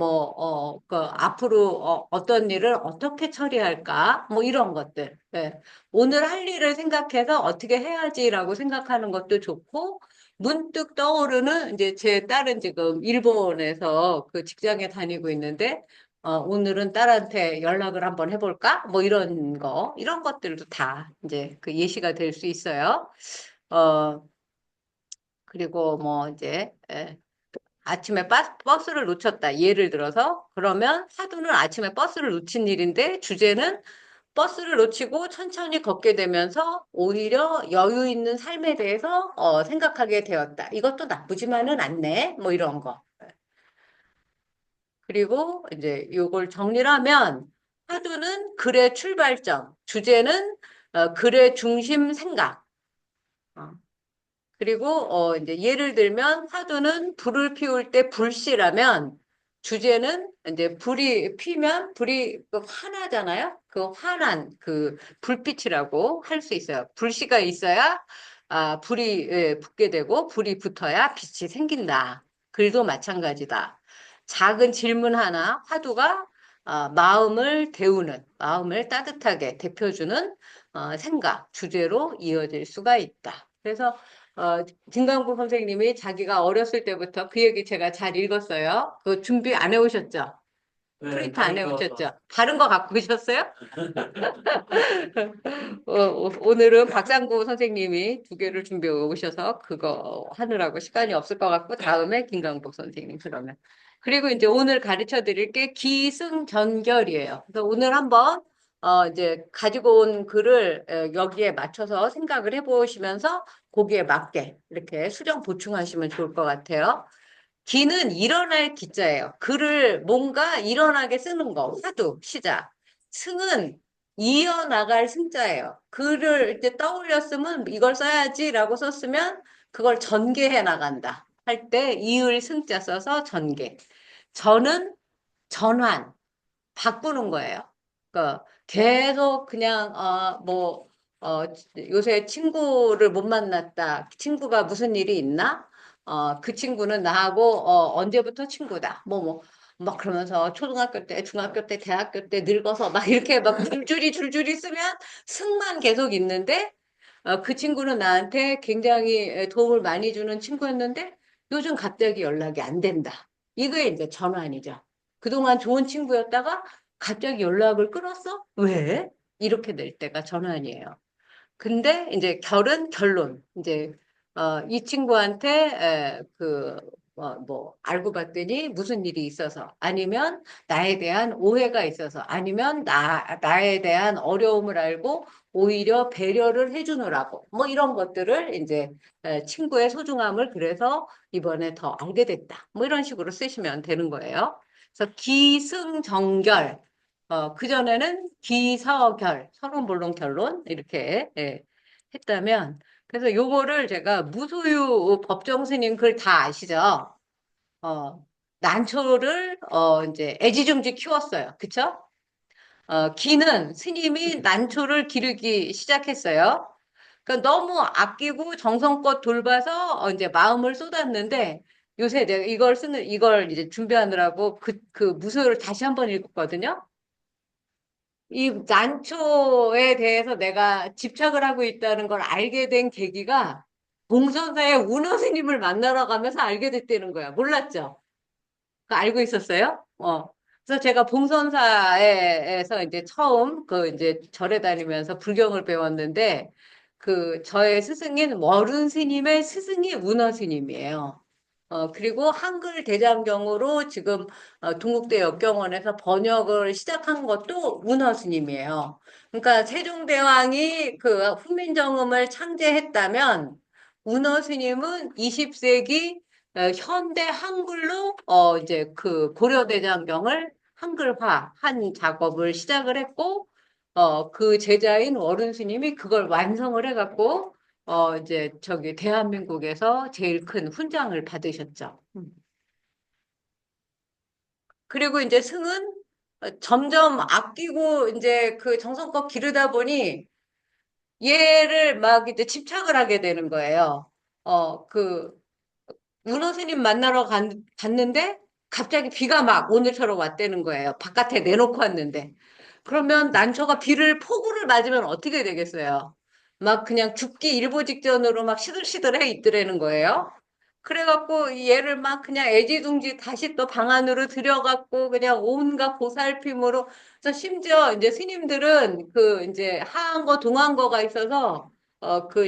앞으로 어떤 일을 어떻게 처리할까? 뭐 이런 것들. 예. 오늘 할 일을 생각해서 어떻게 해야지라고 생각하는 것도 좋고, 문득 떠오르는 이제 제 딸은 지금 일본에서 그 직장에 다니고 있는데, 오늘은 딸한테 연락을 한번 해볼까? 뭐 이런 이런 것들도 다 이제 그 예시가 될 수 있어요. 어, 그리고 뭐 이제, 아침에 버스를 놓쳤다. 예를 들어서, 그러면 하두는 아침에 버스를 놓친 일인데, 주제는 버스를 놓치고 천천히 걷게 되면서 오히려 여유 있는 삶에 대해서 생각하게 되었다. 이것도 나쁘지만은 않네. 뭐 이런 거. 그리고 이제 요걸 정리를 하면 화두는 글의 출발점, 주제는 글의 중심 생각. 어, 그리고 이제 예를 들면 화두는 불을 피울 때 불씨라면 주제는 이제 불이 피면 불이 환하잖아요. 그 환한 그 불빛이라고 할 수 있어요. 불씨가 있어야 불이 붙게 되고 불이 붙어야 빛이 생긴다. 글도 마찬가지다. 작은 질문 하나, 화두가 마음을 데우는, 마음을 따뜻하게 데펴주는 생각, 주제로 이어질 수가 있다. 그래서 김강국 선생님이 자기가 어렸을 때부터 그 얘기 제가 잘 읽었어요. 그 준비 안 해오셨죠? 프린트 안 해오셨죠? 다른 거 갖고 오셨어요? 오늘은 박상구 선생님이 두 개를 준비해 오셔서 그거 하느라고 시간이 없을 것 같고 다음에 김강복 선생님 그러면. 그리고 이제 오늘 가르쳐 드릴 게 기승전결이에요. 그래서 오늘 한번 이제 가지고 온 글을 여기에 맞춰서 생각을 해보시면서 거기에 맞게 이렇게 수정 보충하시면 좋을 것 같아요. 기는 일어날 기자예요. 글을 뭔가 일어나게 쓰는 거. 화두, 시작. 승은 이어나갈 승자예요. 글을 이제 떠올렸으면 이걸 써야지라고 썼으면 그걸 전개해 나간다. 할 때 이을 승자 써서 전개. 전은 전환, 바꾸는 거예요. 그러니까 계속 그냥 요새 친구를 못 만났다. 친구가 무슨 일이 있나? 그 친구는 나하고 언제부터 친구다. 막 그러면서 초등학교 때, 중학교 때, 대학교 때 늙어서 막 이렇게 막 줄줄이 쓰면 승만 계속 있는데 그 친구는 나한테 굉장히 도움을 많이 주는 친구였는데 요즘 갑자기 연락이 안 된다. 이거에 이제 전환이죠. 그동안 좋은 친구였다가 갑자기 연락을 끊었어? 왜? 이렇게 될 때가 전환이에요. 근데 이제 결론. 이제 이 친구한테 알고 봤더니 무슨 일이 있어서 아니면 나에 대한 오해가 있어서 아니면 나에 대한 어려움을 알고 오히려 배려를 해주느라고 뭐 이런 것들을 이제 친구의 소중함을 그래서 이번에 더 알게 됐다. 뭐 이런 식으로 쓰시면 되는 거예요. 그래서 기승전결. 그전에는 기서결, 서론, 본론, 결론, 이렇게, 했다면, 그래서 요거를 제가 무소유 법정 스님 글 다 아시죠? 난초를, 이제 애지중지 키웠어요. 그쵸? 기는 스님이 난초를 기르기 시작했어요. 그러니까 너무 아끼고 정성껏 돌봐서 이제 마음을 쏟았는데, 요새 내가 이걸 이제 준비하느라고 그 무소유를 다시 한번 읽었거든요. 이 난초에 대해서 내가 집착을 하고 있다는 걸 알게 된 계기가 봉선사의 운어 스님을 만나러 가면서 알게 됐다는 거야. 몰랐죠? 그거 알고 있었어요? 그래서 제가 봉선사에서 이제 처음 이제 절에 다니면서 불경을 배웠는데 저의 스승인 월운 스님의 스승이 운어 스님이에요. 그리고 한글 대장경으로 지금 동국대 역경원에서 번역을 시작한 것도 운어 스님이에요. 그러니까 세종대왕이 그 훈민정음을 창제했다면 운어 스님은 20세기 현대 한글로 이제 그 고려대장경을 한글화한 작업을 시작을 했고 그 제자인 월운 스님이 그걸 완성을 해갖고 이제 대한민국에서 제일 큰 훈장을 받으셨죠. 그리고 이제 승은 점점 아끼고 이제 그 정성껏 기르다 보니 얘를 막 이제 집착을 하게 되는 거예요. 그 문호 스님 만나러 갔는데 갑자기 비가 막 오늘처럼 왔다는 거예요. 바깥에 내놓고 왔는데. 그러면 난초가 폭우를 맞으면 어떻게 되겠어요? 막 그냥 죽기 일보 직전으로 막 시들시들해 있더라는 거예요. 그래갖고 얘를 막 그냥 애지중지 다시 또 방 안으로 들여갖고 그냥 온갖 보살핌으로. 그래서 심지어 이제 스님들은 이제 하한 거 동한 거가 있어서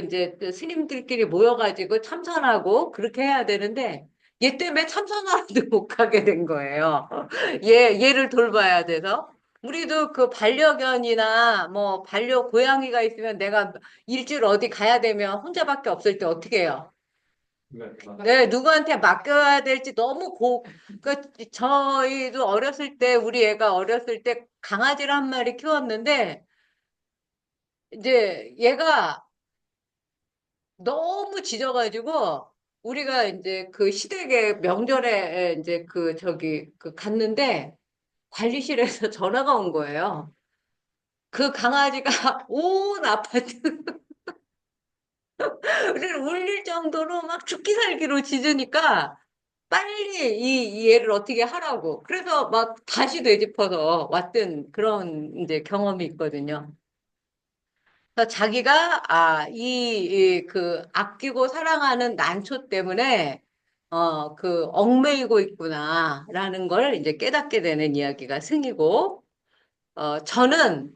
이제 그 스님들끼리 모여가지고 참선하고 그렇게 해야 되는데 얘 때문에 참선하러도 못 가게 된 거예요. 얘를 돌봐야 돼서. 우리도 그 반려견이나 뭐 고양이가 있으면 내가 일주일 어디 가야 되면 혼자밖에 없을 때 어떻게 해요? 네, 네, 누구한테 맡겨야 될지 너무 저희도 어렸을 때, 우리 애가 어렸을 때 강아지를 한 마리 키웠는데, 이제 얘가 너무 짖어가지고, 우리가 이제 그 시댁에 명절에 이제 갔는데, 관리실에서 전화가 온 거예요. 그 강아지가 온 아파트 를 울릴 정도로 막 죽기 살기로 짖으니까 빨리 이 얘를 어떻게 하라고. 그래서 막 다시 되짚어서 왔던 그런 이제 경험이 있거든요. 그래서 자기가 그 아끼고 사랑하는 난초 때문에 그 얽매이고 있구나라는 걸 이제 깨닫게 되는 이야기가 승이고 저는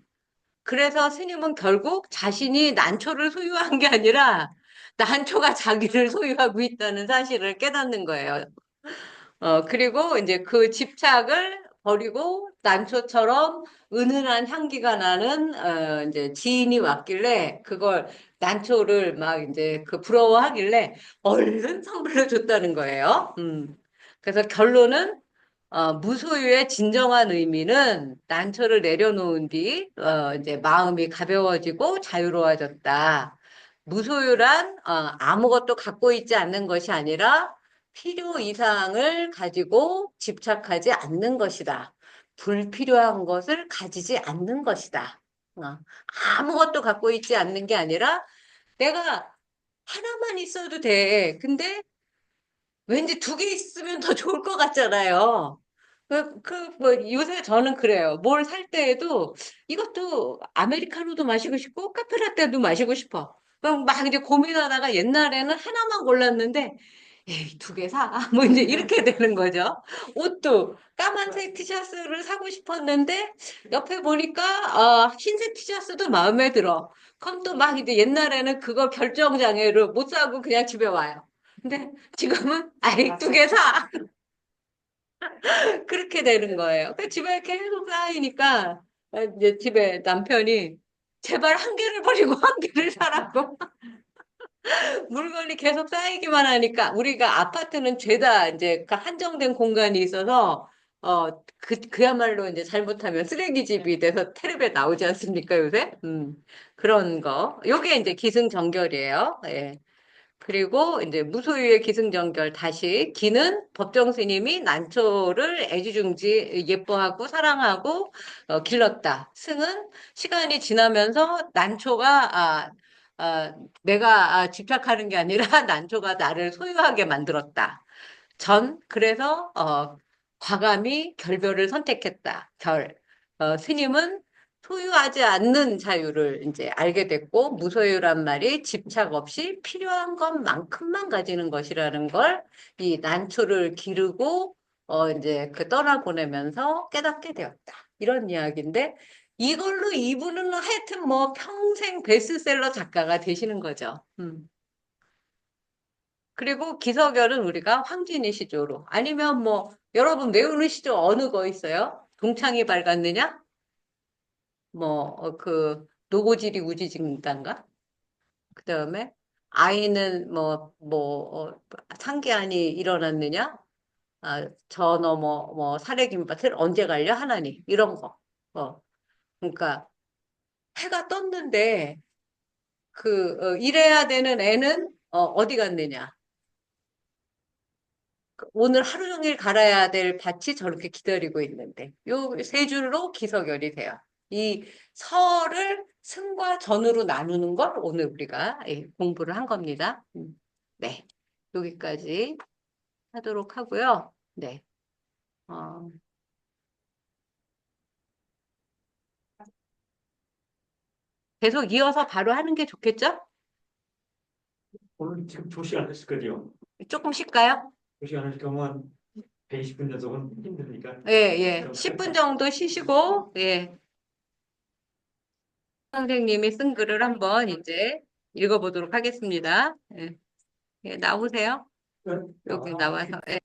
그래서 스님은 결국 자신이 난초를 소유한 게 아니라 난초가 자기를 소유하고 있다는 사실을 깨닫는 거예요. 그리고 이제 그 집착을 버리고 난초처럼 은은한 향기가 나는, 이제 지인이 왔길래 그걸 난초를 막 이제 그 부러워하길래 얼른 선물로 줬다는 거예요. 그래서 결론은, 무소유의 진정한 의미는 난초를 내려놓은 뒤, 이제 마음이 가벼워지고 자유로워졌다. 무소유란, 아무것도 갖고 있지 않는 것이 아니라 필요 이상을 가지고 집착하지 않는 것이다. 불필요한 것을 가지지 않는 것이다. 어, 아무것도 갖고 있지 않는 게 아니라 내가 하나만 있어도 돼. 근데 왠지 두 개 있으면 더 좋을 것 같잖아요. 뭐, 요새 저는 그래요. 뭘 살 때에도 이것도 아메리카노도 마시고 싶고 카페라떼도 마시고 싶어. 그럼 막 이제 고민하다가 옛날에는 하나만 골랐는데 에이, 두 개 사. 뭐 이제 이렇게 되는 거죠. 옷도 까만색 티셔츠를 사고 싶었는데 옆에 보니까 흰색 티셔츠도 마음에 들어. 그럼 또 막 이제 옛날에는 그거 결정 장애로 못 사고 그냥 집에 와요. 근데 지금은 아이 두 개 사. 그렇게 되는 거예요. 그 집에 계속 쌓이니까 이제 집에 남편이 제발 한 개를 버리고 한 개를 사라고. 물건이 계속 쌓이기만 하니까 우리가 아파트는 죄다 이제 그 한정된 공간이 있어서 그야말로 이제 잘못하면 쓰레기집이 돼서 텔레비에 나오지 않습니까, 요새? 그런 거. 요게 이제 기승전결이에요. 예. 그리고 이제 무소유의 기승전결 다시 기는 법정 스님이 난초를 애지중지 예뻐하고 사랑하고 길렀다. 승은 시간이 지나면서 난초가 내가 집착하는 게 아니라 난초가 나를 소유하게 만들었다. 그래서 과감히 결별을 선택했다. 스님은 소유하지 않는 자유를 이제 알게 됐고, 무소유란 말이 집착 없이 필요한 것만큼만 가지는 것이라는 걸 이 난초를 기르고, 이제 그 떠나보내면서 깨닫게 되었다. 이런 이야기인데, 이걸로 이분은 하여튼 뭐 평생 베스트셀러 작가가 되시는 거죠. 그리고 기서결은 우리가 황진이 시조로. 아니면 뭐, 여러분 외우는 시조 어느 거 있어요? 동창이 밝았느냐? 뭐, 노고지리 우지징단가? 그 다음에, 아이는 상계안이 일어났느냐? 저 넘어, 사례김밭을 언제 갈려? 하나니. 이런 거. 그러니까, 해가 떴는데, 일해야 되는 애는, 어디 갔느냐? 오늘 하루 종일 갈아야 될 밭이 저렇게 기다리고 있는데, 요 세 줄로 기서결이 돼요. 이 서를 승과 전으로 나누는 걸 오늘 우리가 공부를 한 겁니다. 네. 여기까지 하도록 하고요. 네. 어, 계속 이어서 바로 하는 게 좋겠죠? 오늘 지금 2시간 했을 거죠. 조금 쉴까요? 2시간 할 경우는 120분 연속은 힘드니까. 예, 예. 10분 정도 쉬시고, 예. 선생님이 쓴 글을 한번 이제 읽어보도록 하겠습니다. 예. 예, 나오세요? 여기 나와서. 예.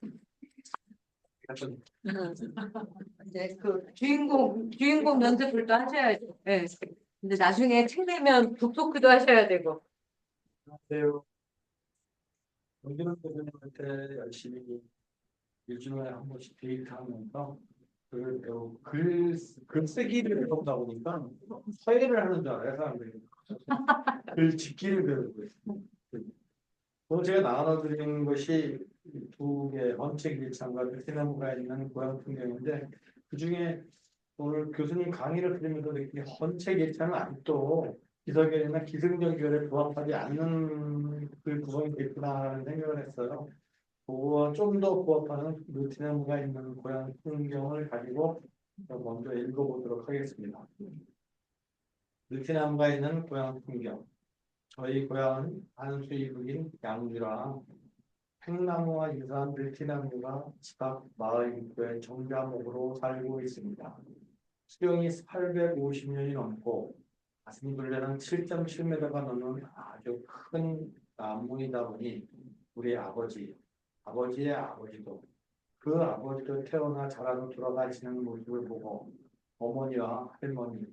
이제 주인공 연습을 또 하셔야죠. 예. 근데 나중에 책 내면 북토크도 하셔야 되고. 안녕하세요. 정진원 교수님한테 열심히 일주일에 한 번씩 데이트하면서 글쓰기를 배우다 보니까 서예를 하는 줄 알아요, 사람들이. 글 짓기를 배우고 있어요. 오늘 제가 나눠드린 것이 두 개, 헌책일창과 세나무가 있는 고향 풍경인데 그중에 오늘 교수님 강의를 들으면서 느낀 헌책일창은 아직도 기서결이나 기승전결에 부합하지 않는 그 구성이 됐구나 하는 생각을 했어요. 그거와 좀 더 부합하는 느티나무가 있는 고향 풍경을 가지고 먼저 읽어보도록 하겠습니다. 느티나무가 있는 고향 풍경. 저희 고향은 안수 이북인 양주랑 팽나무와 유사한 느티나무가 집 앞 마을 입구에 정자목으로 살고 있습니다. 수령이 850년이 넘고 가슴 둘레는 7.7m가 넘는 아주 큰 나무이다 보니 우리 아버지의 아버지도 그 아버지도 태어나 자라서 돌아가시는 모습을 보고 어머니와 할머니,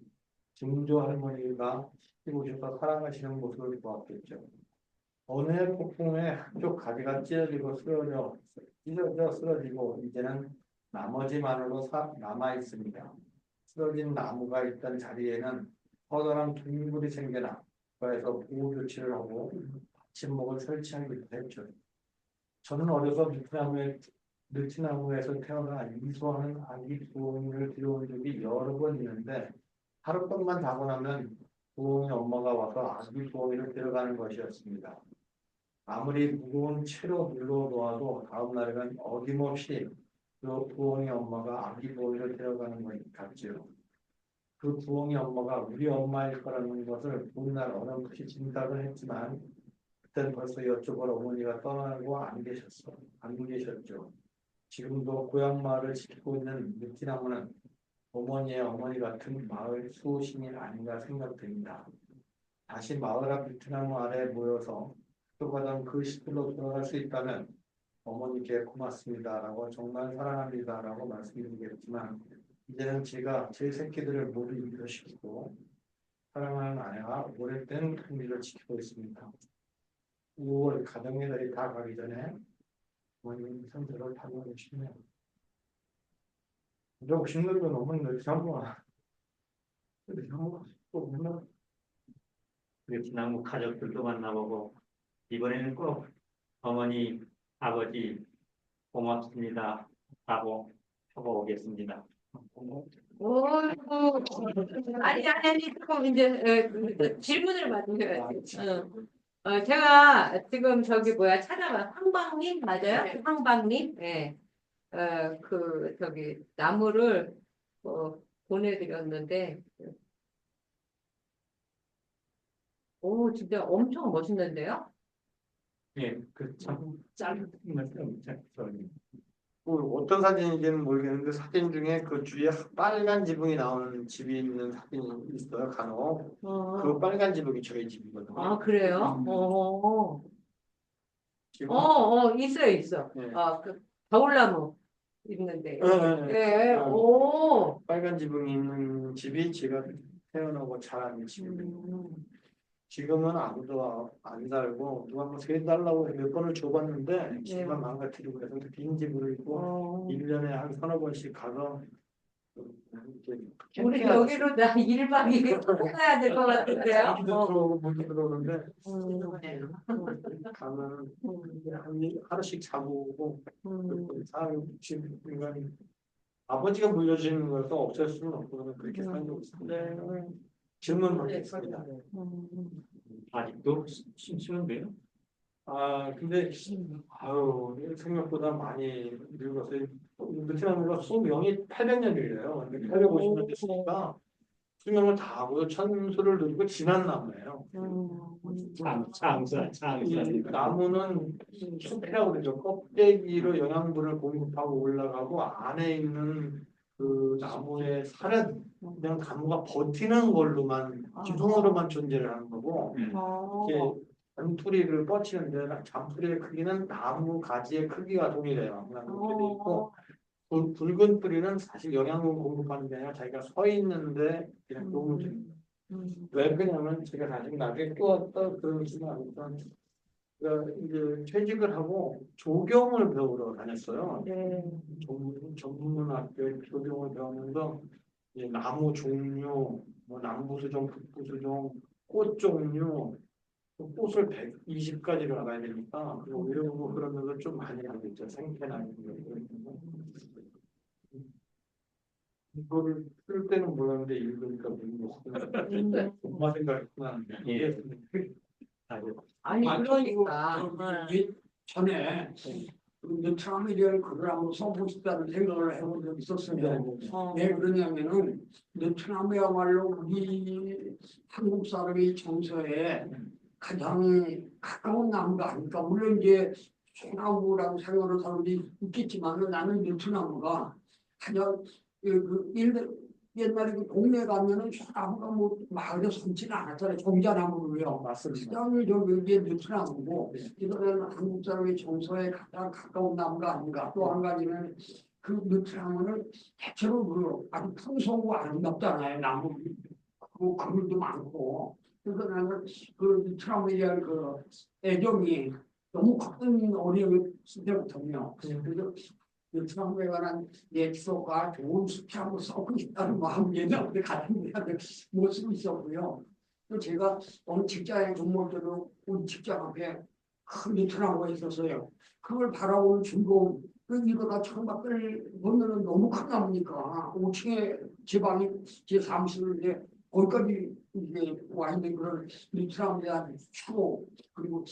증조 할머니가 시집오셔서 살아가시는 모습을 보았겠죠. 어느 해 폭풍에 한쪽 가지가 찢어져 쓰러지고 이제는 나머지만으로 남아 있습니다. 쓰러진 나무가 있던 자리에는 커다란 둥굴이 생겨나 그래서 보호 조치를 하고 받침목을 설치하기도 했죠. 저는 어려서 느티나무에서 태어나 이소하는 아기 부엉이를 들여온 적이 여러 번 있는데 하룻밤만 자고 나면 부엉이 엄마가 와서 아기 부엉이를 데려가는 것이었습니다. 아무리 무거운 채로 눌러놓아도 다음 날에는 어김없이 그 부엉이 엄마가 아기 부엉이를 데려가는 것 같지요. 그 부엉이 엄마가 우리 엄마일 거라는 것을 본날 어렴풋이 짐작을 했지만 그때는 벌써 여쪽으로 어머니가 떠나고 안 계셨죠. 지금도 고향 마을을 지키고 있는 느티나무는 어머니의 어머니 같은 마을 수호신이 아닌가 생각됩니다. 다시 마을 앞 느티나무 아래에 모여서 또 그 시들로 돌아갈 수 있다면 어머니께 고맙습니다라고 정말 사랑합니다라고 말씀드리겠지만 이제는 제가 제 새끼들을 모두 입교시키고 사랑하는 아내가 오랫된 famili를 지키고 있습니다. 5월 가정의 달이 다 가기 전에 어머님 선택을 타고 계시네요. 이제 50년도 넘었는데 한번 또 맨날 베트남 가족들도 만나보고 이번에는 꼭 어머니, 아버지 고맙습니다 하고 하고 오겠습니다. 오, 아니, 조금 이제 질문을 받으셔야 돼요. 제가 지금 저기 뭐야 찾아봐. 황방님 맞아요? 네. 황방님. 네. 저기 나무를 보내드렸는데, 오 진짜 엄청 멋있는데요? 예, 그참 짧은 말씀 어떤 사진인지는 모르겠는데 사진 중에 그 주위에 빨간 지붕이 나오는 집이 있는 사진이 있어요. 간혹 그 빨간 지붕이 저희 집이거든요. 아 그래요? 지금 있어. 네. 그 겨울나무 있는데. 네. 네. 오. 빨간 지붕이 있는 집이 제가 태어나고 자란 집입니다. 지금은 아무도 안 살고 누가 뭐 세달라고 몇 번을 줘봤는데 집만 망가뜨리고 그래서 빈 집을 있고 1년에 한 서너 번씩 가서 이렇게 우리 캠핑하고 여기로 나 1박 2일 가야 될 것 같은데요? 기도 들어오고 물도 들어오는데 가면 하루씩 자고 오고 사람 지금 인간이 아버지가 물려주는 것도 없앨 수는 없고 그렇게 살고 있습니다. 질문 받겠습니다. 아직도 심심한데요? 근데 생각보다 많이 늙어서 베트남으로 수명이 800년이래요. 근데 850년 됐으니까 수명을 다 하고 천수를 누리고 지난 나무예요. 장사. 나무는 숲이라고 그러죠. 껍데기로 영양분을 공급하고 올라가고 안에 있는 그 나무의 살은 그냥 나무가 버티는 걸로만 기둥으로만 존재를 하는 거고 이렇게 잔투리를 뻗치는데 잔투리의 크기는 나무 가지의 크기가 동일해요. 그렇게 돼 있고 붉은 뿌리는 사실 영양분 공급하는 게 아니라 자기가 서 있는데 그냥 도움을 줍니다. 왜 그러냐면 제가 사실 나중에 또 그런 식으로 하니까 이제 퇴직을 하고 조경을 배우러 다녔어요. 전문학교에 조경을 배우면서 이제 나무 종류, 뭐 남부수종, 북부수종, 꽃 종류, 꽃을 120가지를 알아야 되니까 외우고 그러면서 좀 많이 알고 있죠. 생태나 이런 거. 이거를 쓸 때는 몰랐는데 읽으니까 모르겠어요. 엄마 생각했구나. 예. 아니 아, 그러니까 이게 전에 그 베트남에 대한 글을 한번 써보고 싶다는 생각을 해본 적이 있었어요. 왜 그러냐면은 베트남이야말로 우리 한국 사람의 정서에 가장 가까운 나무가 아닐까. 물론 이제 소나무라고 생각하는 사람들이 있겠지만은 나는 베트남가 가장 옛날에 그 동네 가면은 소나무가 뭐 마을에 섬지는 않았잖아요. 종자나무로요. 맞습니다. 시장을 저기 이제 베트남이고 이거는 한국 사람의 정서에 가장 가까운 나무가 아닌가. 또 한 가지는 그 베트남은 대체로 그 아주 풍성하고 아름답잖아요. 나무 그 그물도 많고. 그래서 나는 그 베트남에 대한 그 애정이 너무 큰 어려울 때부터요. 그래서 베트남에 관한 예술과 좋은 숲이 한번 써보고 싶다는 마음이 옛날부터 같은 데한테 모습이 있었고요. 또 제가 어느 직장에 근무할 때도 우리 직장 앞에 큰 베트남가 있었어요. 그걸 바라보는 즐거움. 이거가 창밖을 보면은 너무 큰 나무니까 5층에 제 방이 제 사무실인데 거기까지 이제 와 있는 그런 베트남에 대한 추억 그리고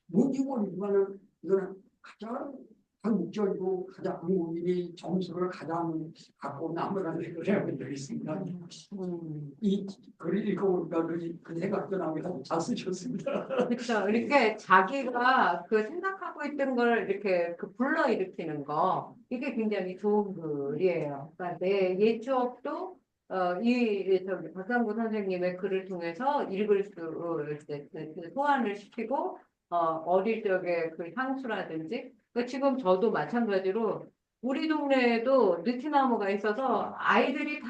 뭔지 모르지만은 이거는 가장 한국적이고 가장 한국인이 정서를 가장 갖고 남으라는 생각을 해본 적이 있습니다. 이 글을 읽어보니까 그 생각도 나면서 잘 쓰셨습니다. 그렇죠. 이렇게 자기가 그 생각하고 있던 걸 이렇게 그 불러일으키는 거 이게 굉장히 좋은 글이에요. 그러니까 내 옛 추억도 이 저기 박상구 선생님의 글을 통해서 읽을 수 이제 그 소환을 시키고 어릴 적에 그 향수라든지 지금 저도 마찬가지로 우리 동네에도 느티나무가 있어서 아이들이 다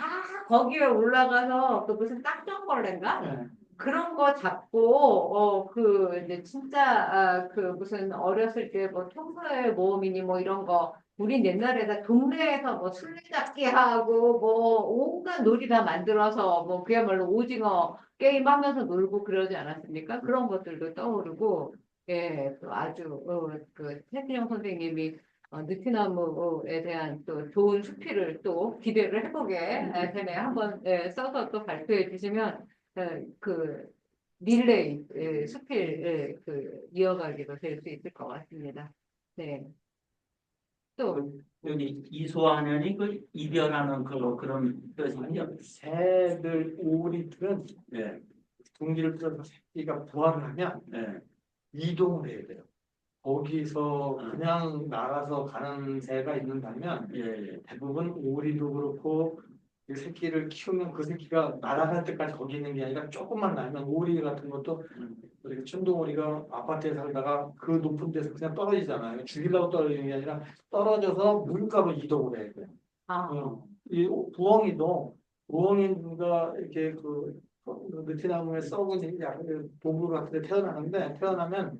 거기에 올라가서 그 무슨 딱정벌레인가? 그런 거 잡고 그 이제 진짜 그 무슨 어렸을 때 뭐 청소의 모험이니 뭐 이런 거 우린 옛날에다 동네에서 뭐 술래잡기 하고 뭐 온갖 놀이 다 만들어서 뭐 그야말로 오징어 게임 하면서 놀고 그러지 않았습니까? 그런 것들도 떠오르고 예, 또 아주 그 최진영 선생님이 느티나무에 대한 또 좋은 수필을 또 기대를 해보게 되네요. 한번 써서 또 발표해 주시면 그 릴레이 수필 그 이어가기도 될 수 있을 것 같습니다. 네. 또 여기 이소하면이 그 이별하는 그런 뜻이군요. 새들 오리들은 예, 둥지를 뜯어서 새끼가 부화를 하면 예, 이동을 해야 돼요. 거기서 아. 그냥 날아서 가는 새가 있는다면 예, 예. 대부분 오리도 그렇고 이 새끼를 키우면 그 새끼가 날아갈 때까지 거기 있는 게 아니라 조금만 나면 오리 같은 것도 우리가 춘둥오리가 아파트에 살다가 그 높은 데서 그냥 떨어지잖아요. 죽이려고 떨어지는 게 아니라 떨어져서 물가로 이동을 해야 돼요. 이 부엉이가 이렇게 그 느티나무에 썩은 약간 도구 같은 데 태어나는데 태어나면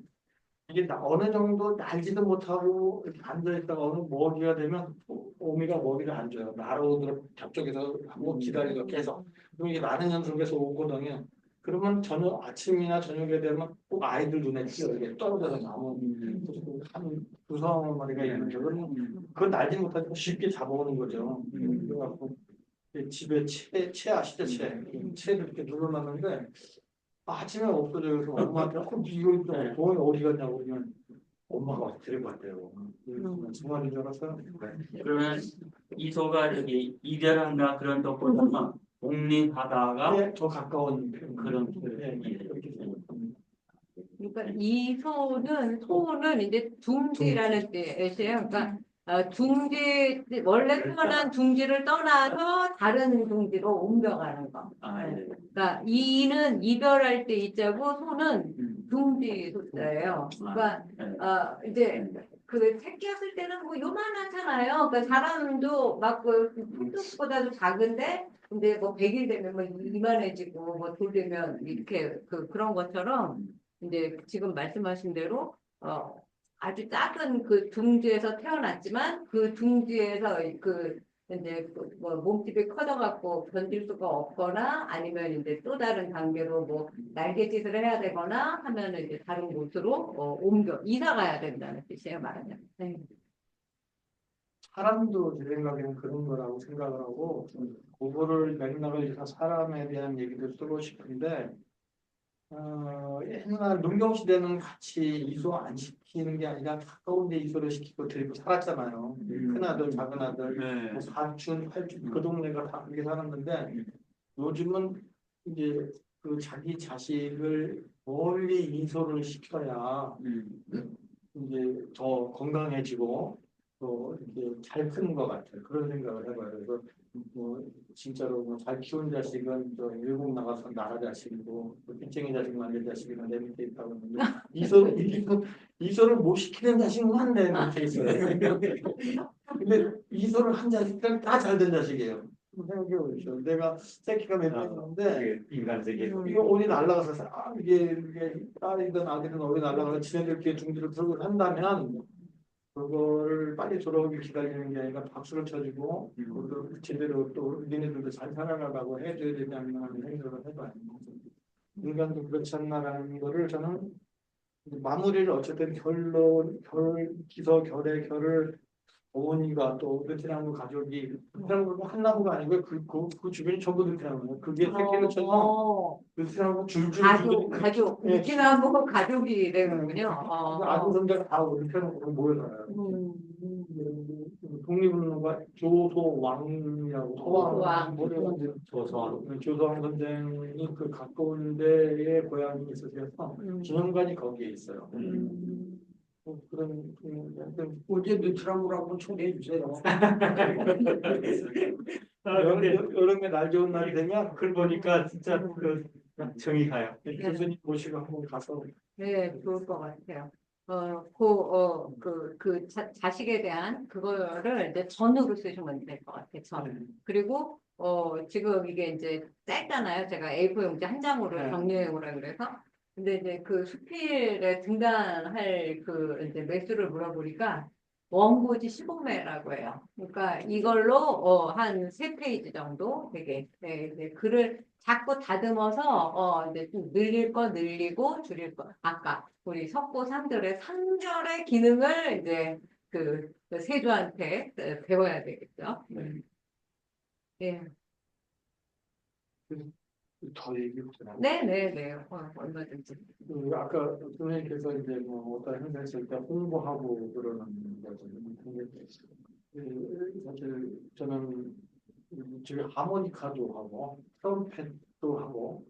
이게 어느 정도 날지도 못하고 이렇게 앉아있다가 어느 먹이가 되면 오미가 먹이를 안 줘요. 날아오도록 저쪽에서 한번 기다리고 계속. 그럼 이게 나는 연속해서 오거든요. 그러면 저녁 아침이나 저녁에 되면 꼭 아이들 눈에 띄어요. 이게 떨어져서 나오는 한 두서 마리가 있는데 그건 날지 못하고 쉽게 잡아오는 거죠. 그래갖고 집에 채 아시죠? 채를 이렇게 눌러놨는데 아침에 없어져요. 그래서 엄마한테 이거 돈이 어디 갔냐고 그러면 엄마가 와서 데리고 왔대요. 정말인 줄 알았어요. 네. 그러면 이소가 저기 이별한다 그런 뜻보다는 독립하다가 네, 더 가까운 그런 네, 예. 이렇게 생각합니다. 그러니까 이 소는 이제 둥지라는 뜻이에요. 그러니까 둥지 원래 태어난 둥지를 떠나서 다른 둥지로 옮겨가는 거. 아, 예. 그러니까 이는 이별할 때 이자고 소는 둥지 소자예요. 그러니까 예. 이제 그 새끼였을 때는 뭐 요만하잖아요. 그러니까 사람도 막그 손톱보다도 작은데 근데 뭐 100일 되면 뭐 이만해지고 뭐 돌 되면 이렇게 그런 것처럼 이제 지금 말씀하신 대로 아주 작은 그 둥지에서 태어났지만 그 둥지에서 그 이제 뭐 몸집이 커져갖고 견딜 수가 없거나 아니면 이제 또 다른 단계로 뭐 날갯짓을 해야 되거나 하면 이제 다른 곳으로 옮겨 이사 가야 된다는 뜻이에요 말하자면. 네. 사람도 제 생각에는 그런 거라고 생각을 하고 그거를 맥락을 해서 사람에 대한 얘기도 쓰고 싶은데 옛날 농경시대는 같이 이소 안 시키는 게 아니라 가까운 데 이소를 시키고 데리고 살았잖아요. 큰아들, 작은아들, 네. 뭐 사촌, 팔촌 그 동네가 다 그렇게 살았는데 요즘은 이제 그 자기 자식을 멀리 이소를 시켜야 이제 더 건강해지고 또 이렇게 잘 크는 것 같아요. 그런 생각을 해봐요. 그래서 뭐 진짜로 뭐잘 키운 자식은 또 외국 나가서 나라 자식이고 또 빚쟁이 자식만 내 자식이나 내 밑에 있다고 하는데 이소를 못 시키는 자식만 내 밑에 있어요. 근데 이소를 한 자식은 다 잘 된 자식이에요. 생각해보십시오. 내가 새끼가 몇 명 있는데 인간 세계. 이게 어디 날라가서 이게 딸이든 아들이든 어디 날라가서 지네들끼리 둥지를 들고 한다면 그거를 빨리 돌아오길 기다리는 게 아니라 박수를 쳐주고 그것도 제대로 또 니네들도 잘 살아가라고 해줘야 되지 않나 하는 생각을 해봐요. 인간도 그렇지 않나라는 거를 저는 마무리를 어쨌든 기서 결의 결을 어머니가 또 베트남 가족이 베트남 한 나무가 아니고 그 주변이 전부 베트남이에요. 그게 새끼를 쳐서 베트남 줄줄이 가족, 예, 베트남하고 가족이 되는군요. 아들 손자가 다 베트남으로 모여 살아요. 독립운동가 조소왕이라고 조소왕. 조소왕 선생이 그 가까운 데에 고향이 있어서 기념관이 거기에 있어요. 그런 어제 느트랑으로 한번 초대해 주세요. 여름에 날 좋은 날이 되면 글 보니까 진짜 그 정이 가요. 교수님 모시고 한번 가서 네, 좋을 것 같아요. 자식에 대한 그거를 이제 전으로 쓰시면 될 것 같아요. 전. 그리고, 지금 이게 이제 짧잖아요. 제가 A4 용지 한 장으로 네. 정리해 오라 그래서. 근데 이제 그 수필에 등단할 그 이제 매수를 물어보니까 원고지 15매라고 해요. 그러니까 이걸로 한 3페이지 정도 되게 이제 글을 자꾸 다듬어서 이제 좀 늘릴 거 늘리고 줄일 거 아까 우리 석고 삼절의 삼절의 기능을 이제 그 세조한테 배워야 되겠죠. 네. 더 얘기해보잖아요. 네네네. 얼마든지. 아까 선생님께서 이제 뭐 어떤 행사 있을 때 홍보하고 그러는 거죠. 근데 사실 저는 지금 하모니카도 하고 트럼펫도 하고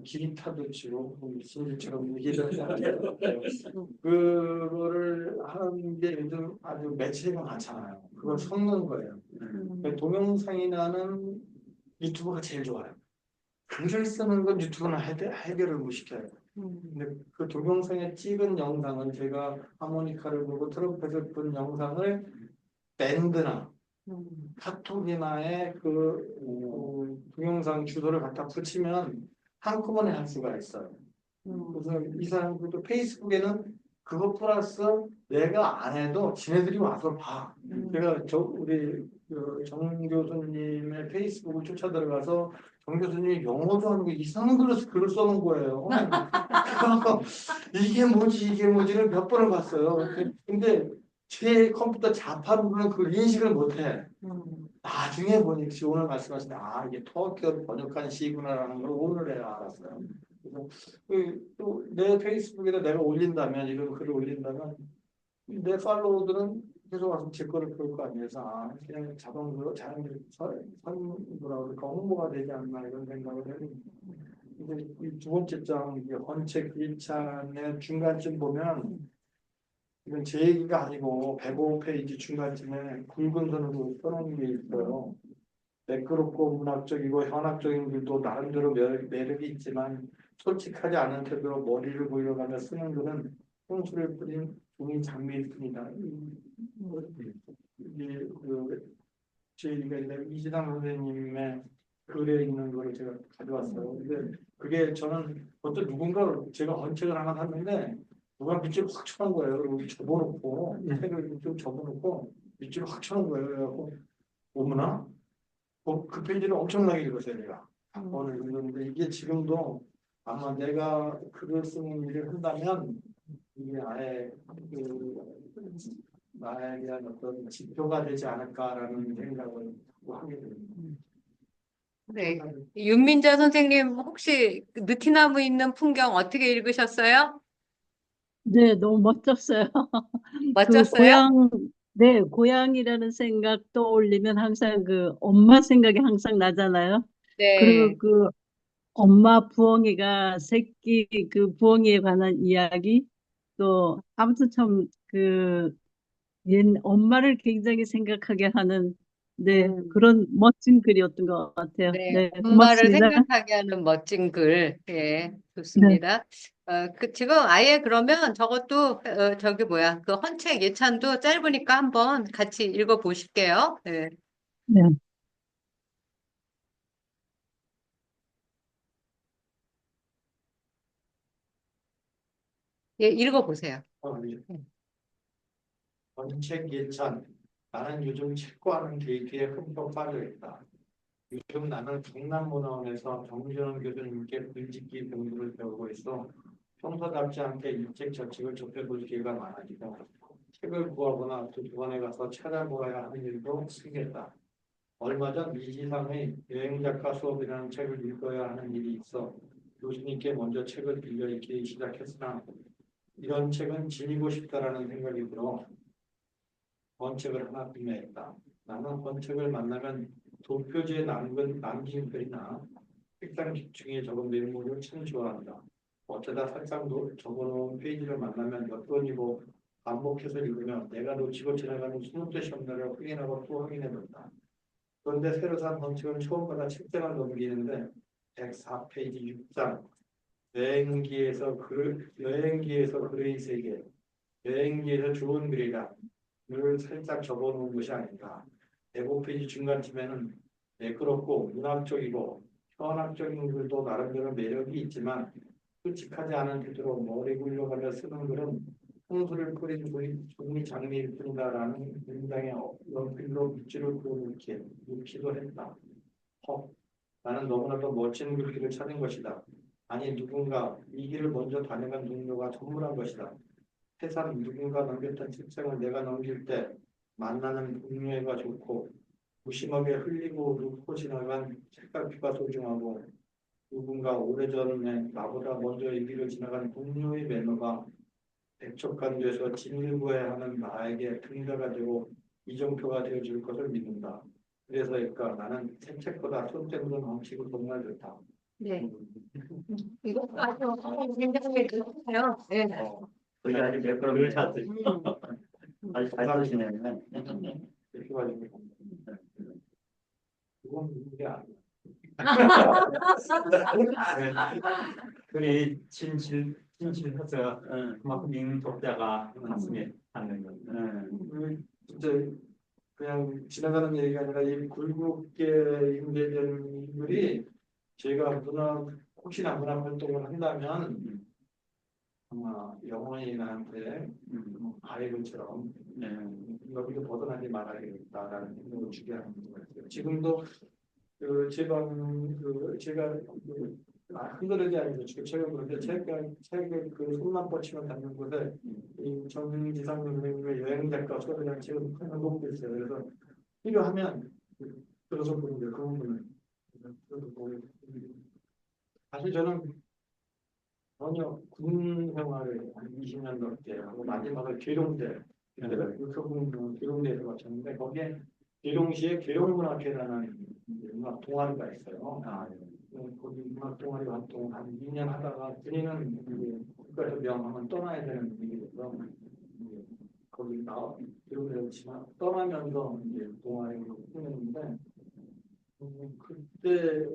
기타도 치고 신주처럼 얘기를 하잖아요. 그거를 하는 게 요즘 아주 매체가 많잖아요. 그걸 섞는 거예요. 동영상이나는 유튜브가 제일 좋아요. 글을 쓰는 건 유튜브는 해결을 못 시켜요. 근데 그 동영상에 찍은 영상은 제가 하모니카를 보고 트럼펫을 본 영상을 밴드나 카톡이나에 동영상 주소를 갖다 붙이면 한꺼번에 할 수가 있어요. 그래서 이 사람들도 페이스북에는 그것 플러스 내가 안 해도 지네들이 와서 봐. 제가 우리 정 교수님의 페이스북을 쫓아 들어가서 정 교수님이 영어도 아니고 이상한 글을 써놓은 거예요. 이게 뭐지를 몇 번을 봤어요. 근데 제 컴퓨터 자판으로는 그걸 인식을 못해. 나중에 보니까 오늘 말씀하신 이게 터키어로 번역한 시구나라는 걸 오늘에야 알았어요. 그래서 또 내 페이스북에다 내가 올린다면 이런 글을 올린다면 내 팔로워들은 계속 와서 제 거를 볼 거 아니에요. 그래서 그냥 자동으로 자연스럽게 그러니까 홍보가 되지 않나 이런 생각을 해요. 근데 이 두 번째 장 이게 헌책 1찬의 중간쯤 보면 이건 제 얘기가 아니고 105페이지 중간쯤에 굵은 선으로 써놓은 게 있어요. 매끄럽고 문학적이고 현학적인 글도 나름대로 매력이 있지만 솔직하지 않은 태도로 머리를 보이려가며 쓰는 글은 홍수를 뿌린 종이 장미일 뿐이다. 이게 저희가 이진상 선생님의 글에 있는 거를 제가 가져왔어요. 근데 그게 저는 어떤 누군가를 제가 헌책을 하나 샀는데 누가 밑줄을 확 쳐놓은 거예요. 그리고 접어놓고 책을 좀 접어놓고 밑줄을 확 쳐놓은 거예요. 그래갖고 어머나 그 페이지를 엄청나게 읽었어요. 내가 오늘 읽었는데 이게 지금도 아마 내가 글을 쓰는 일을 한다면 이게 아예 나에 대한 어떤 지표가 되지 않을까라는 생각을 자꾸 하게 됩니다. 네. 윤민자 선생님, 혹시 그 느티나무 있는 풍경 어떻게 읽으셨어요? 네, 너무 멋졌어요. 그 멋졌어요? 고향, 네, 고향이라는 생각 떠올리면 항상 그 엄마 생각이 항상 나잖아요. 그리고 네. 그 엄마 부엉이가 새끼 그 부엉이에 관한 이야기 또 아무튼 참 그 옛 엄마를 굉장히 생각하게 하는 네, 음. 그런 멋진 글이었던 것 같아요. 네, 네, 엄마를 고맙습니다. 생각하게 하는 멋진 글. 예, 네, 좋습니다. 지금 아예 그러면 저것도, 저기 뭐야, 그 헌책 예찬도 짧으니까 한번 같이 읽어 보실게요. 예, 네. 예, 읽어 보세요. 원책 예찬. 나는 요즘 책과하는 계기에 흠뻑 빠져있다. 요즘 나는 경남문화원에서 정준원 교수님께 글짓기 공부를 배우고 있어 평소답지 않게 이 책 저 책을 접해볼 기회가 많아지고 책을 구하거나 도서관에 가서 찾아보아야 하는 일도 생겼다. 얼마 전 미시상의 여행작가 수업이라는 책을 읽어야 하는 일이 있어 교수님께 먼저 책을 빌려 읽기 시작했으나 이런 책은 지니고 싶다라는 생각이 들어 번책을 하나 구매했다. 나는 번책을 만나면 도표지에 남긴 글이나 책상 집중에 적은 메모를 참 좋아한다. 어쩌다 살상도 적어놓은 페이지를 만나면 몇 번이고 반복해서 읽으면 내가 놓치고 지나가는 20대 시험들을 확인하고 또 확인해본다. 그런데 새로 산 번책은 처음보다 책장을 넘기는데 104페이지 6장 여행기에서 글의 세계 여행기에서 좋은 글이라 를 살짝 접어놓은 것이 아닌가. 대부 페이지 중간쯤에는 매끄럽고 문학적이고 현학적인 글도 나름대로 매력이 있지만 솔직하지 않은 태도로 머리 굴려가며 쓰는 글은 홍수를 뿌린 종이 장미를 뜬다라는 문장의 연필로 밑줄을 그어놓기도 했다. 헉, 나는 너무나도 멋진 글귀를 찾은 것이다. 아니 누군가 이 길을 먼저 다녀간 동료가 선물한 것이다. 세상 누군가 넘겼던 책장을 내가 넘길 때 만나는 동료애가 좋고 무심하게 흘리고 눕고 지나간 책갈피가 소중하고 누군가 오래전에 나보다 먼저 이 길을 지나간 동료의 매너가 백척간돼서 진일보해야 하는 나에게 등대가 되고 이정표가 되어줄 것을 믿는다. 그래서일까 나는 책책보다 손때묻은 방식을 정말 좋다. 네. 이거 아주 굉장히 좋아요. 네. 우리 아주 매끄러운 샷을 아주 잘 쓰시네요. 이렇게 가지고 그건 이게 아니야. 글이 진실해서 그만큼 읽는 독자가 가슴에 닿는 거예요. 진짜 그냥 지나가는 얘기가 아니라 이 굴곡게 임대된 인물이 제가 혹시나 문학 활동을 한다면 아마 영원히 나한테 바이블처럼 여기서 벗어나지 말아야겠다라는 생각을 주게 하는 것 같아요. 지금도 제가 흔들리지 아니고 지금 최근 그런데 책을 그 손만 뻗치면 닿는 곳에 이 정지상 선생님의 여행작가 소리랑 지금 한곡도 있어요. 그래서 필요하면 들어서 보는데 그 부분은 사실 저는 전혀 군 생활을 한 20년 넘게 하고 마지막에 계룡대 그때가 계룡대에서 마쳤는데 거기에 계룡시에 계룡문학회라는 문학 동아리가 있어요. 거기 문학 동아리 활동 한 2년 하다가 군인은 국가에서 명하면 떠나야 되는 분위기라서 거기 계룡대를 지나 떠나면서 이제 동아리로 꾸렸는데 그때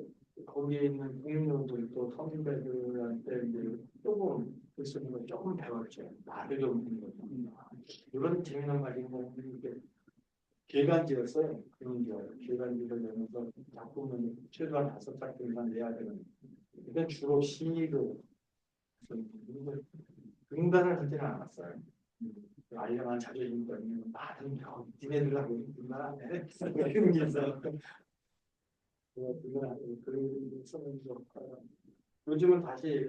거기에 있는 국민들도 선배들한테 이제 조금 글 쓰는 걸 조금 배웠죠. 말을 좀 듣는 거죠. 이런 재미난 말이 뭐 이렇게 개간지였어요. 그런 개간지를 내면서 작품은 최소한 5작품만 내야 되는. 근데 주로 시로 응단을 하지는 않았어요. 알려만 자존심도 있는 많은 니네들하고 얼마나 이런 게 있어요. 그걸 쓰면서 요즘은 다시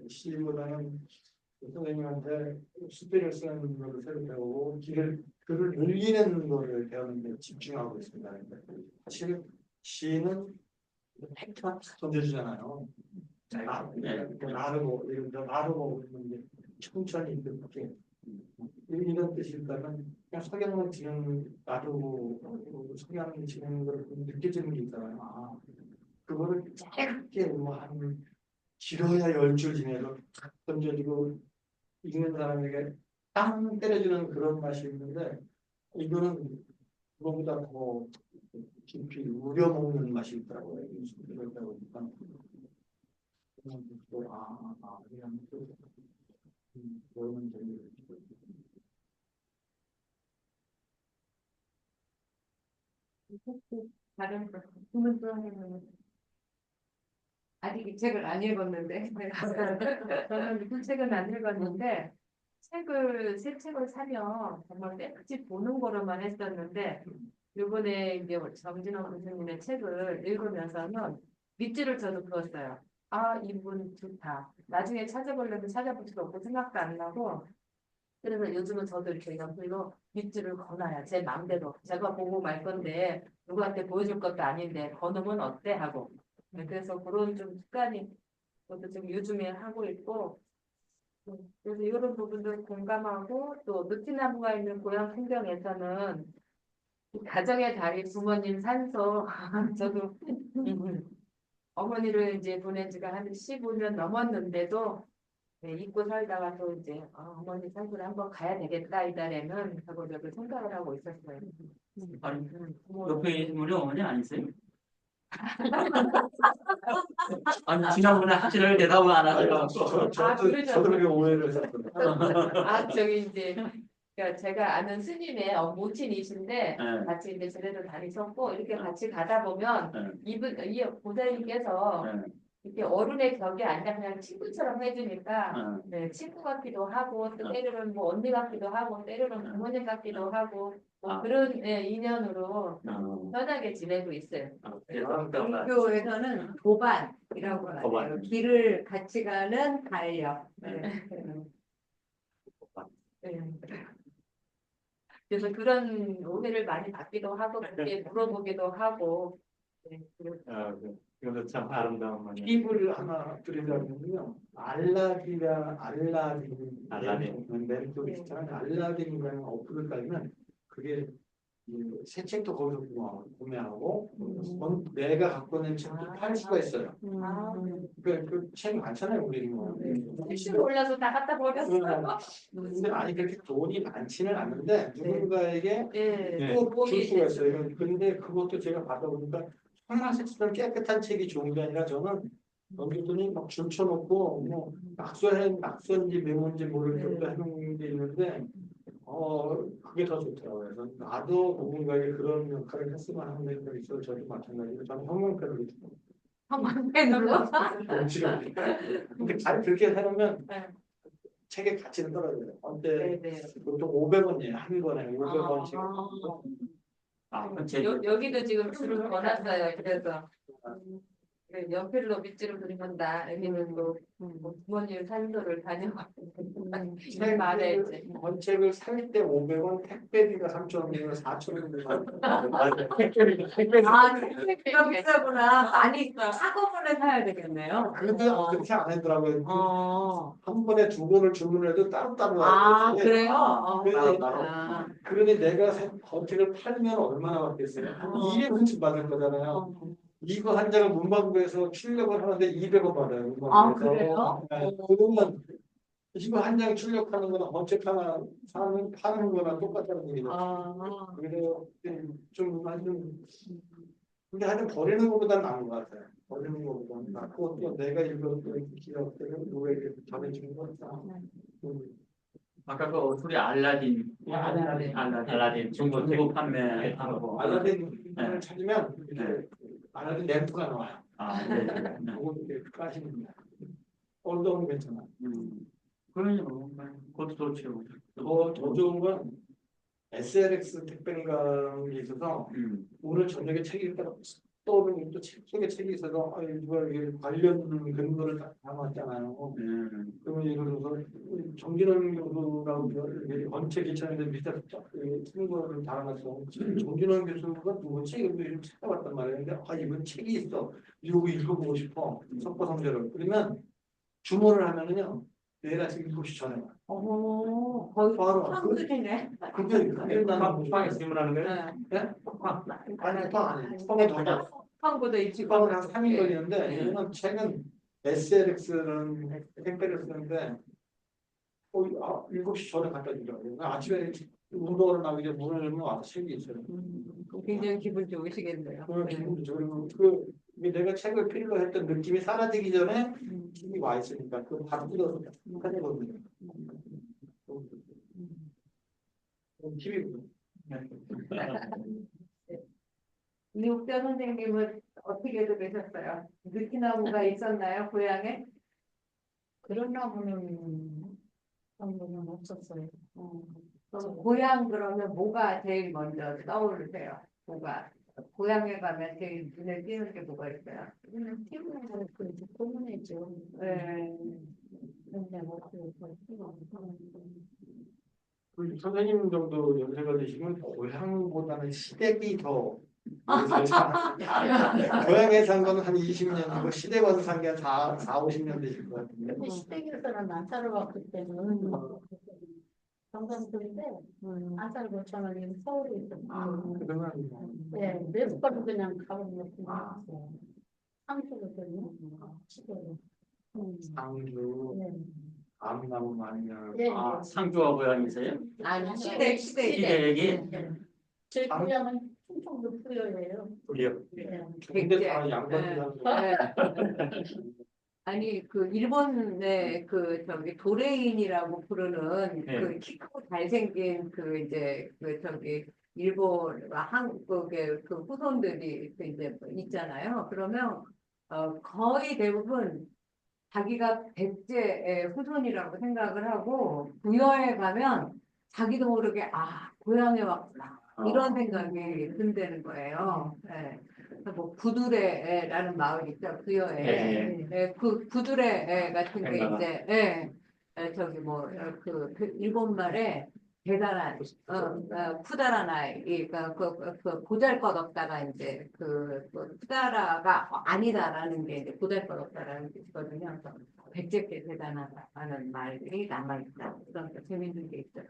시보다는 선생님한테 수필을 쓰는 것을 새로 배우고 글을 늘리는 것을 배우는데 집중하고 있습니다. 사실 시는 팩트만 딱 던져주잖아요. 나르고 있는데 천천히 이렇게 이런 뜻일까는 그냥 석양을 지금 놔두고 석양을 지는 걸 느껴지는 게 있잖아요. 아, 그거를 짧게 뭐한 길어야 10줄 지내서 탁 던져주고 읽는 사람에게 땅 때려주는 그런 맛이 있는데 이거는 그거보다 더 깊이 우려먹는 맛이 있더라고요. 그러다 보니까 그냥 그런 점이 다른 부분 또 하면 아직 이 책을 안 읽었는데 저는 그 책은 안 읽었는데 새 책을 사면 정말 깨끗이 보는 거로만 했었는데 이번에 이제 정진원 교수님의 책을 읽으면서는 밑줄을 저도 그었어요. 아, 이분 좋다. 나중에 찾아보려면 찾아볼 수도 없고 생각도 안 나고 그래서 요즘은 저도 이렇게 연필로 밑줄을 거놔요. 제 마음대로. 제가 보고 말 건데 누구한테 보여줄 것도 아닌데 거놓으면 어때? 하고. 네, 그래서 그런 좀 습관이 저도 지금 요즘에 하고 있고 그래서 이런 부분들 공감하고 또 느티나무가 있는 고향 풍경에서는 이 가정의 달인 부모님 산소 저도 어머니를 이제 보낸 지가 한 15년 넘었는데도 네, 잊고 살다가 또 이제 어머니 산소를 한번 가야 되겠다 이달에는 하고 저도 생각을 하고 있었어요. 아니, 부모 옆에 있는 분이 어머니 아니세요? 아니, 지난번에 하시는 대답을 안 하셔가지고. 저도 그렇게 오해를 했었거든요. 저기 이제 그러니까 제가 아는 스님의 모친이신데 네. 같이 이제 제대로 다니셨고 이렇게 같이 가다 보면 이 보살님께서 네. 이렇게 어른의 벽에 앉아 그냥 친구처럼 해주니까 네. 네, 친구 같기도 하고 또 때로는 뭐 언니 같기도 하고 때로는 부모님 같기도 하고 뭐 그런 인연으로 편하게 지내고 있어요. 종교에서는 도반이라고 하네요. 도반. 길을 같이 가는 달력. 네. 네. 그래서 그런 오해를 많이 받기도 하고 그렇게 물어보기도 하고 네, 이것도 참 아름다운 말이에요. 팁을 하나 드리자면요. 알라딘 메리토리 있잖아요. 알라딘이라는 어플을 깔면 그게 새 책도 거기서 구매하고 내가 갖고 있는 책도 팔 수가 있어요. 그 책이 많잖아요, 우리 뭐. 택시를 올라서 다 갖다 버렸어요. 근데 많이 그렇게 돈이 많지는 않은데 누군가에게 네. 꼭 줄 수가 있어요. 근데 그것도 제가 받아보니까 청라색스런 깨끗한 책이 좋은 게 아니라 저는 넘겼더니 막 줄쳐놓고 뭐 낙서인지 메모인지 모를 정도 해놓은 게 있는데 그게 더 좋더라고요. 그래서 나도 누군가에게 그런 역할을 했으면 하는 생각이 있어요. 저도 마찬가지로 저는 형광펜을 주고 한번펜으로 지금 근데 잘 그렇게 해놓으면 네. 책의 가치는 떨어져요. 언제 네. 보통 500원이에요. 한 권에 500원씩. 여기도 지금 줄을 거놨어요. 그래서 연필로 밑줄을 그리는다. 여기는 또 부모님 산소를 다녀가지고 말에 이제 책을 살 때 500원, 택배비가 3,000원이면 4,000원. 택배가 비싸구나. 많이 한꺼번에 사야 되겠네요. 근데 그렇게 안 하더라고요. 어. 한 번에 2권을 주문해도 따로따로 아, 와요. 그래요? 그래서 그렇구나. 그러니 내가 건책을 팔면 얼마나 받겠어요? 한 200원쯤 받을 거잖아요. 이거 한 장을 문방구에서 출력을 하는데 200원 받아요. 아, 문방구에서. 그래요? 네, 그러면 이거 한 장 출력하는 거나 건책 하나 파는 거나 똑같다는 얘기죠. 그래서 좀 하여튼 근데 하여튼 버리는 것보다 나은 것 같아요. 버리는 것보다 낫고 또 내가 읽었던 기억들을 누구에게 전해주는 거 같다. 아까 그 소리 알라딘 중고 판매하는 거. 알라딘을 찾으면 이렇게 알라딘 램프가 나와요. 네. 그거 이렇게 까시면 돼요. 얼더는 괜찮아. 그러니까 그것도 좋죠. 더 좋은 건 SLX 택배인가에 있어서 오늘 저녁에 책 읽다가 떠오르는 또 속에 책이 있어서 이걸 관련 근거를 딱 담았잖아요. 그러면 예를 들어서 정진원 교수라고 원체 기차인데 밑에 쓴 달아놨어. 정진원 교수가 누구지? 이걸 찾아봤단 말이에요. 근데 이건 책이 있어. 이거 읽어보고 싶어. 석고성대를. 그러면 주문을 하면은요. 내일 아침 7시 전에 와. 거의 바로 한글이네. 그게 나는 쿠팡에 질문하는 거예요? 네. 예? 아니 쿠팡 아니 쿠팡은 더 나. 한국도 일찍 쿠팡은 한 3일 네. 걸리는데 얘는 책은 SLX는 택배를 쓰는데 7시 전에 갖다 주더라고요. 아침에 운동을 나기 전에 문을 열면 와서 책이 있어요. 굉장히 기분 좋으시겠네요. 기분 좋고 내가 책을 필요로 했던 느낌이 사라지기 전에 책이 와 있으니까 그 바로 뜯어서 꺼내거든요. TV거든요. 이옥자 선생님은 어떻게 되셨어요? 느티나무가 있었나요, 고향에? 그런 나무는 한 번은 없었어요. 그럼 고향 그러면 뭐가 제일 먼저 떠오르세요? 고향에 가면 제일 눈에 띄는 게 뭐가 있어요? 그냥 피부는 그 고문했죠. 네. 근데 뭐 그 선생님 정도 연세가 되시면 고향보다는 시댁이 더 고향에 산 거는 한 20년이고 시댁 와서 산 게 한 50년 되실 것 같은데. 근데 시댁에서는 안 살아봤기 때문에 경상도인데 안 살아봤잖아요. 서울에 있었어요. 그러면 네, 몇 번 그냥 가보면 있어요. 상주거든요. 시댁에. 상주, 네. 암나무 마냥. 네. 상주와 고향이세요? 아니, 시댁. 시댁이? 제 고향은 충청도 부여예요. 우리요. 네. 근데 다 양반이라서 아니 그 일본의 그 저기 도레인이라고 부르는 네. 그 키 크고 잘생긴 그 이제 그 저기 일본과 한국의 그 후손들이 그 이제 있잖아요. 그러면 거의 대부분 자기가 백제의 후손이라고 생각을 하고 부여에 가면 자기도 모르게 고향에 왔구나 이런 생각이 든다는 거예요. 네. 그래서 뭐 구두레라는 마을 있죠 부여에. 네. 네, 그 구두레 같은 게 생각나. 이제 저기 뭐 그 일본 말에 대단한 쿠다라나이 그러니까 그 보잘것없다가 이제 그 쿠다라가 아니다라는 게 이제 보잘것없다라는 뜻이거든요. 그래서 백제께 대단하다는 말이 남아있다. 그런 재밌는 게 있죠.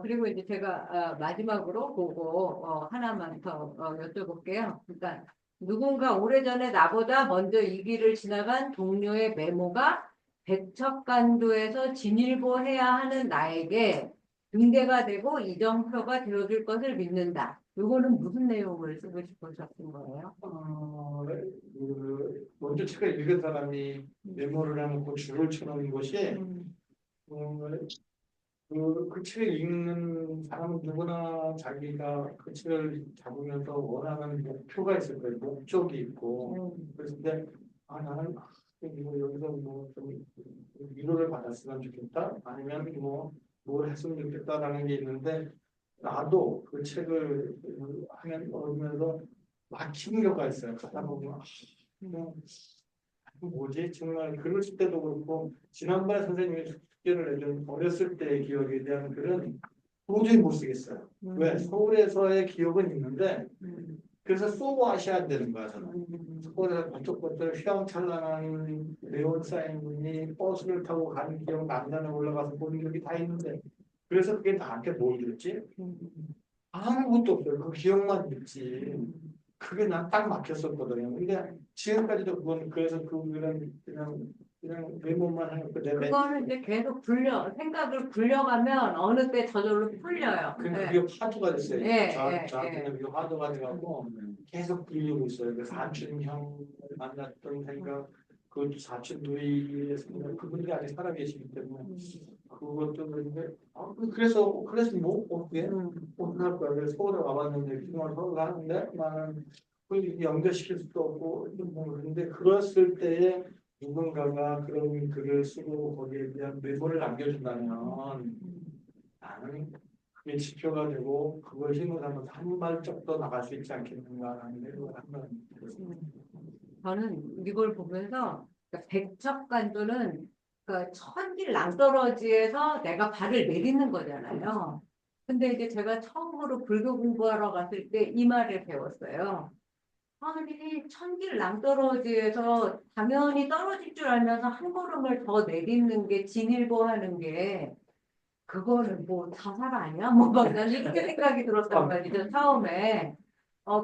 그리고 이제 제가 마지막으로 그거 하나만 더 여쭤볼게요. 그러니까 누군가 오래전에 나보다 먼저 이 길을 지나간 동료의 메모가 백척간도에서 진일보해야 하는 나에게 등대가 되고 이정표가 되어줄 것을 믿는다. 이거는 무슨 내용을 쓰고 싶으셨던 거예요? 먼저 책을 읽은 사람이 메모를 해놓고 줄을 쳐놓은 것이 그 책을 읽는 사람은 누구나 자기가 그 책을 잡으면서 원하는 목표가 있을 거예요. 목적이 있고. 그래서 나는 뭐 여기서 뭐 좀 위로를 받았으면 좋겠다. 아니면 뭘 했으면 좋겠다라는 게 있는데 나도 그 책을 하면서 막히는 경우가 있어요. 가다 보면 뭐지? 정말 글을 쓸 때도 그렇고 지난번에 선생님이 숙제를 내준 어렸을 때의 기억에 대한 글은 도저히 못 쓰겠어요. 왜? 서울에서의 기억은 있는데 그래서 소화하셔야 되는 거야 저는. 서울에서 번쩍번쩍 휘황찬란한 네온 사인이 버스를 타고 가는 기억 남산에 올라가서 보는 기억이 다 있는데 그래서 그게 나한테 뭘 줬지? 아무것도 없어요. 그 기억만 있지. 그게 난 딱 막혔었거든요. 근데 지금까지도 그건 그래서 그냥 메모만 해놓고 그거는 이제 계속 생각을 굴려가면 어느 때 저절로 풀려요. 그게 화두가 됐어요. 네, 저한테는 그게 화두가 돼갖고 계속 불리고 있어요. 그 사촌 형을 만났던 생각, 그 사촌 누이의 생각, 그분들이 아직 살아계시기 때문에 그것도 그런데 그래서 뭐 어떻게 할 거야. 그래서 서울에 와봤는데 기동을 서울 하는데 나는 그걸 연결시킬 수도 없고 그런데 그랬을 때에 누군가가 그런 글을 쓰고 거기에 대한 메모를 남겨준다면 나는 지표가 되고 그걸 힘을 하면 한 발짝 더 나갈 수 있지 않겠는가라는 생각을 한번 들었습니다. 저는 이걸 보면서 백척간도는 그 천길 낭떠러지에서 내가 발을 내딛는 거잖아요. 근데 이제 제가 처음으로 불교 공부하러 갔을 때 이 말을 배웠어요. 아니, 천길 낭떠러지에서 당연히 떨어질 줄 알면서 한 걸음을 더 내딛는 게 진일보하는 게 그거는 뭐 자살 아니야? 뭐 막 난 이렇게 생각이 들었단 말이죠, 처음에.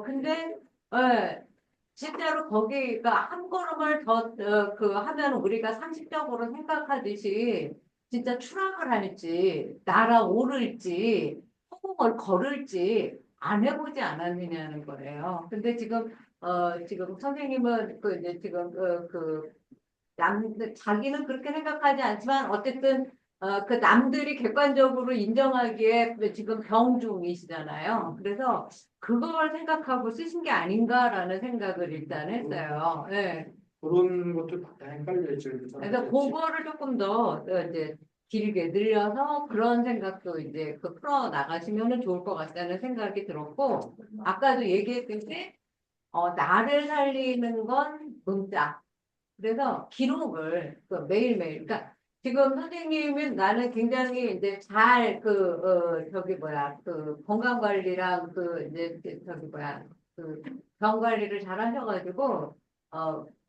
근데 예, 실제로 거기가 한 걸음을 더 그 하면 우리가 상식적으로 생각하듯이 진짜 추락을 할지 날아오를지 허공을 걸을지 안 해보지 않았느냐는 거예요. 근데 지금 선생님은 그 이제 지금 자기는 그렇게 생각하지 않지만 어쨌든 그 남들이 객관적으로 인정하기에 지금 병 중이시잖아요. 그래서 그걸 생각하고 쓰신 게 아닌가라는 생각을 일단 했어요. 예. 그런 것도 다 헷갈려져. 그래서 그거를 조금 더 이제 길게 늘려서 그런 생각도 이제 그 풀어 나가시면 좋을 것 같다는 생각이 들었고, 아까도 얘기했듯이 나를 살리는 건 문자. 그래서 기록을 매일매일, 그러니까 지금 선생님은 나는 굉장히 이제 잘 저기 뭐야, 건강 관리랑 이제 저기 뭐야, 병 관리를 잘 하셔가지고,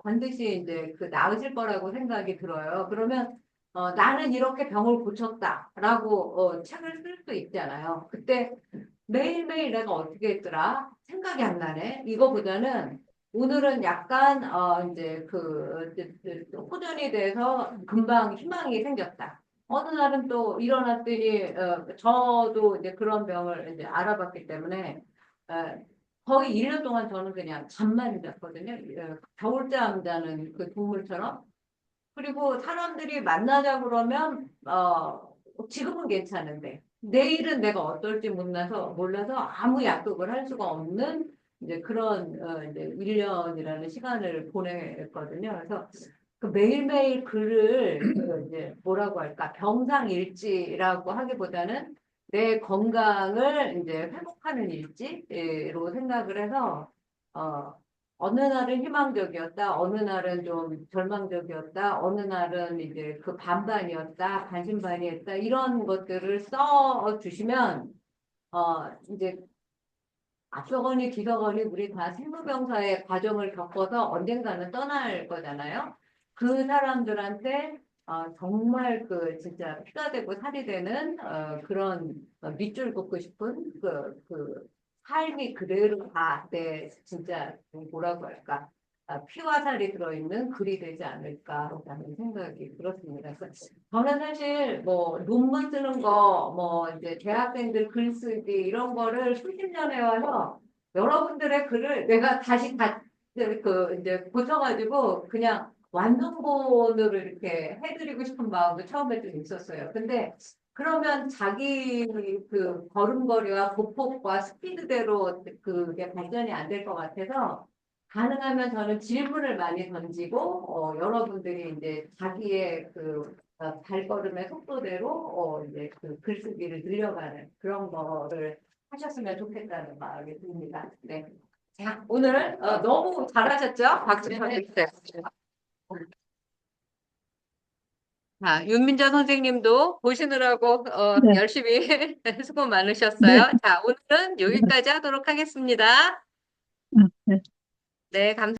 반드시 이제 나으실 거라고 생각이 들어요. 그러면, 나는 이렇게 병을 고쳤다라고, 책을 쓸 수 있잖아요. 그때 매일매일 내가 어떻게 했더라? 생각이 안 나네. 이거보다는 오늘은 약간 이제 호전이 돼서 금방 희망이 생겼다. 어느 날은 또 일어났더니 저도 이제 그런 병을 이제 알아봤기 때문에 거의 1년 동안 저는 그냥 잠만 잤거든요. 겨울잠 자는 그 동물처럼. 그리고 사람들이 만나자 그러면 지금은 괜찮은데 내일은 내가 어떨지 몰라서 아무 약속을 할 수가 없는 이제 그런 이제 1년이라는 시간을 보냈거든요. 그래서 그 매일매일 글을 이제 뭐라고 할까 병상일지라고 하기보다는 내 건강을 이제 회복하는 일지로 생각을 해서 어느 날은 희망적이었다, 어느 날은 좀 절망적이었다, 어느 날은 이제 그 반반이었다, 반신반의했다, 이런 것들을 써 주시면, 이제 앞서거니 뒤서거니 우리 다 생로병사의 과정을 겪어서 언젠가는 떠날 거잖아요. 그 사람들한테 정말 진짜 피가 되고 살이 되는 그런 밑줄 긋고 싶은 삶이 그대로 다 내 진짜 뭐라고 할까 피와 살이 들어있는 글이 되지 않을까라는 생각이 들었습니다. 그래서 저는 사실 뭐 논문 쓰는 거, 뭐 이제 대학생들 글쓰기 이런 거를 수십 년 해와서 여러분들의 글을 내가 다시 이제 고쳐가지고 그냥 완성본으로 이렇게 해드리고 싶은 마음도 처음에 좀 있었어요. 근데 그러면 자기 걸음걸이와 보폭과 스피드대로 그게 발전이 안 될 것 같아서 가능하면 저는 질문을 많이 던지고 여러분들이 이제 자기의 발걸음의 속도대로 이제 글쓰기를 늘려가는 그런 거를 하셨으면 좋겠다는 마음이 듭니다. 네. 자, 오늘 너무 잘하셨죠? 박수 쳐주세요. 자, 윤민자 선생님도 보시느라고 네, 열심히 수고 네, 많으셨어요. 자, 오늘은 여기까지 하도록 하겠습니다. 네. 네, 감사합니다.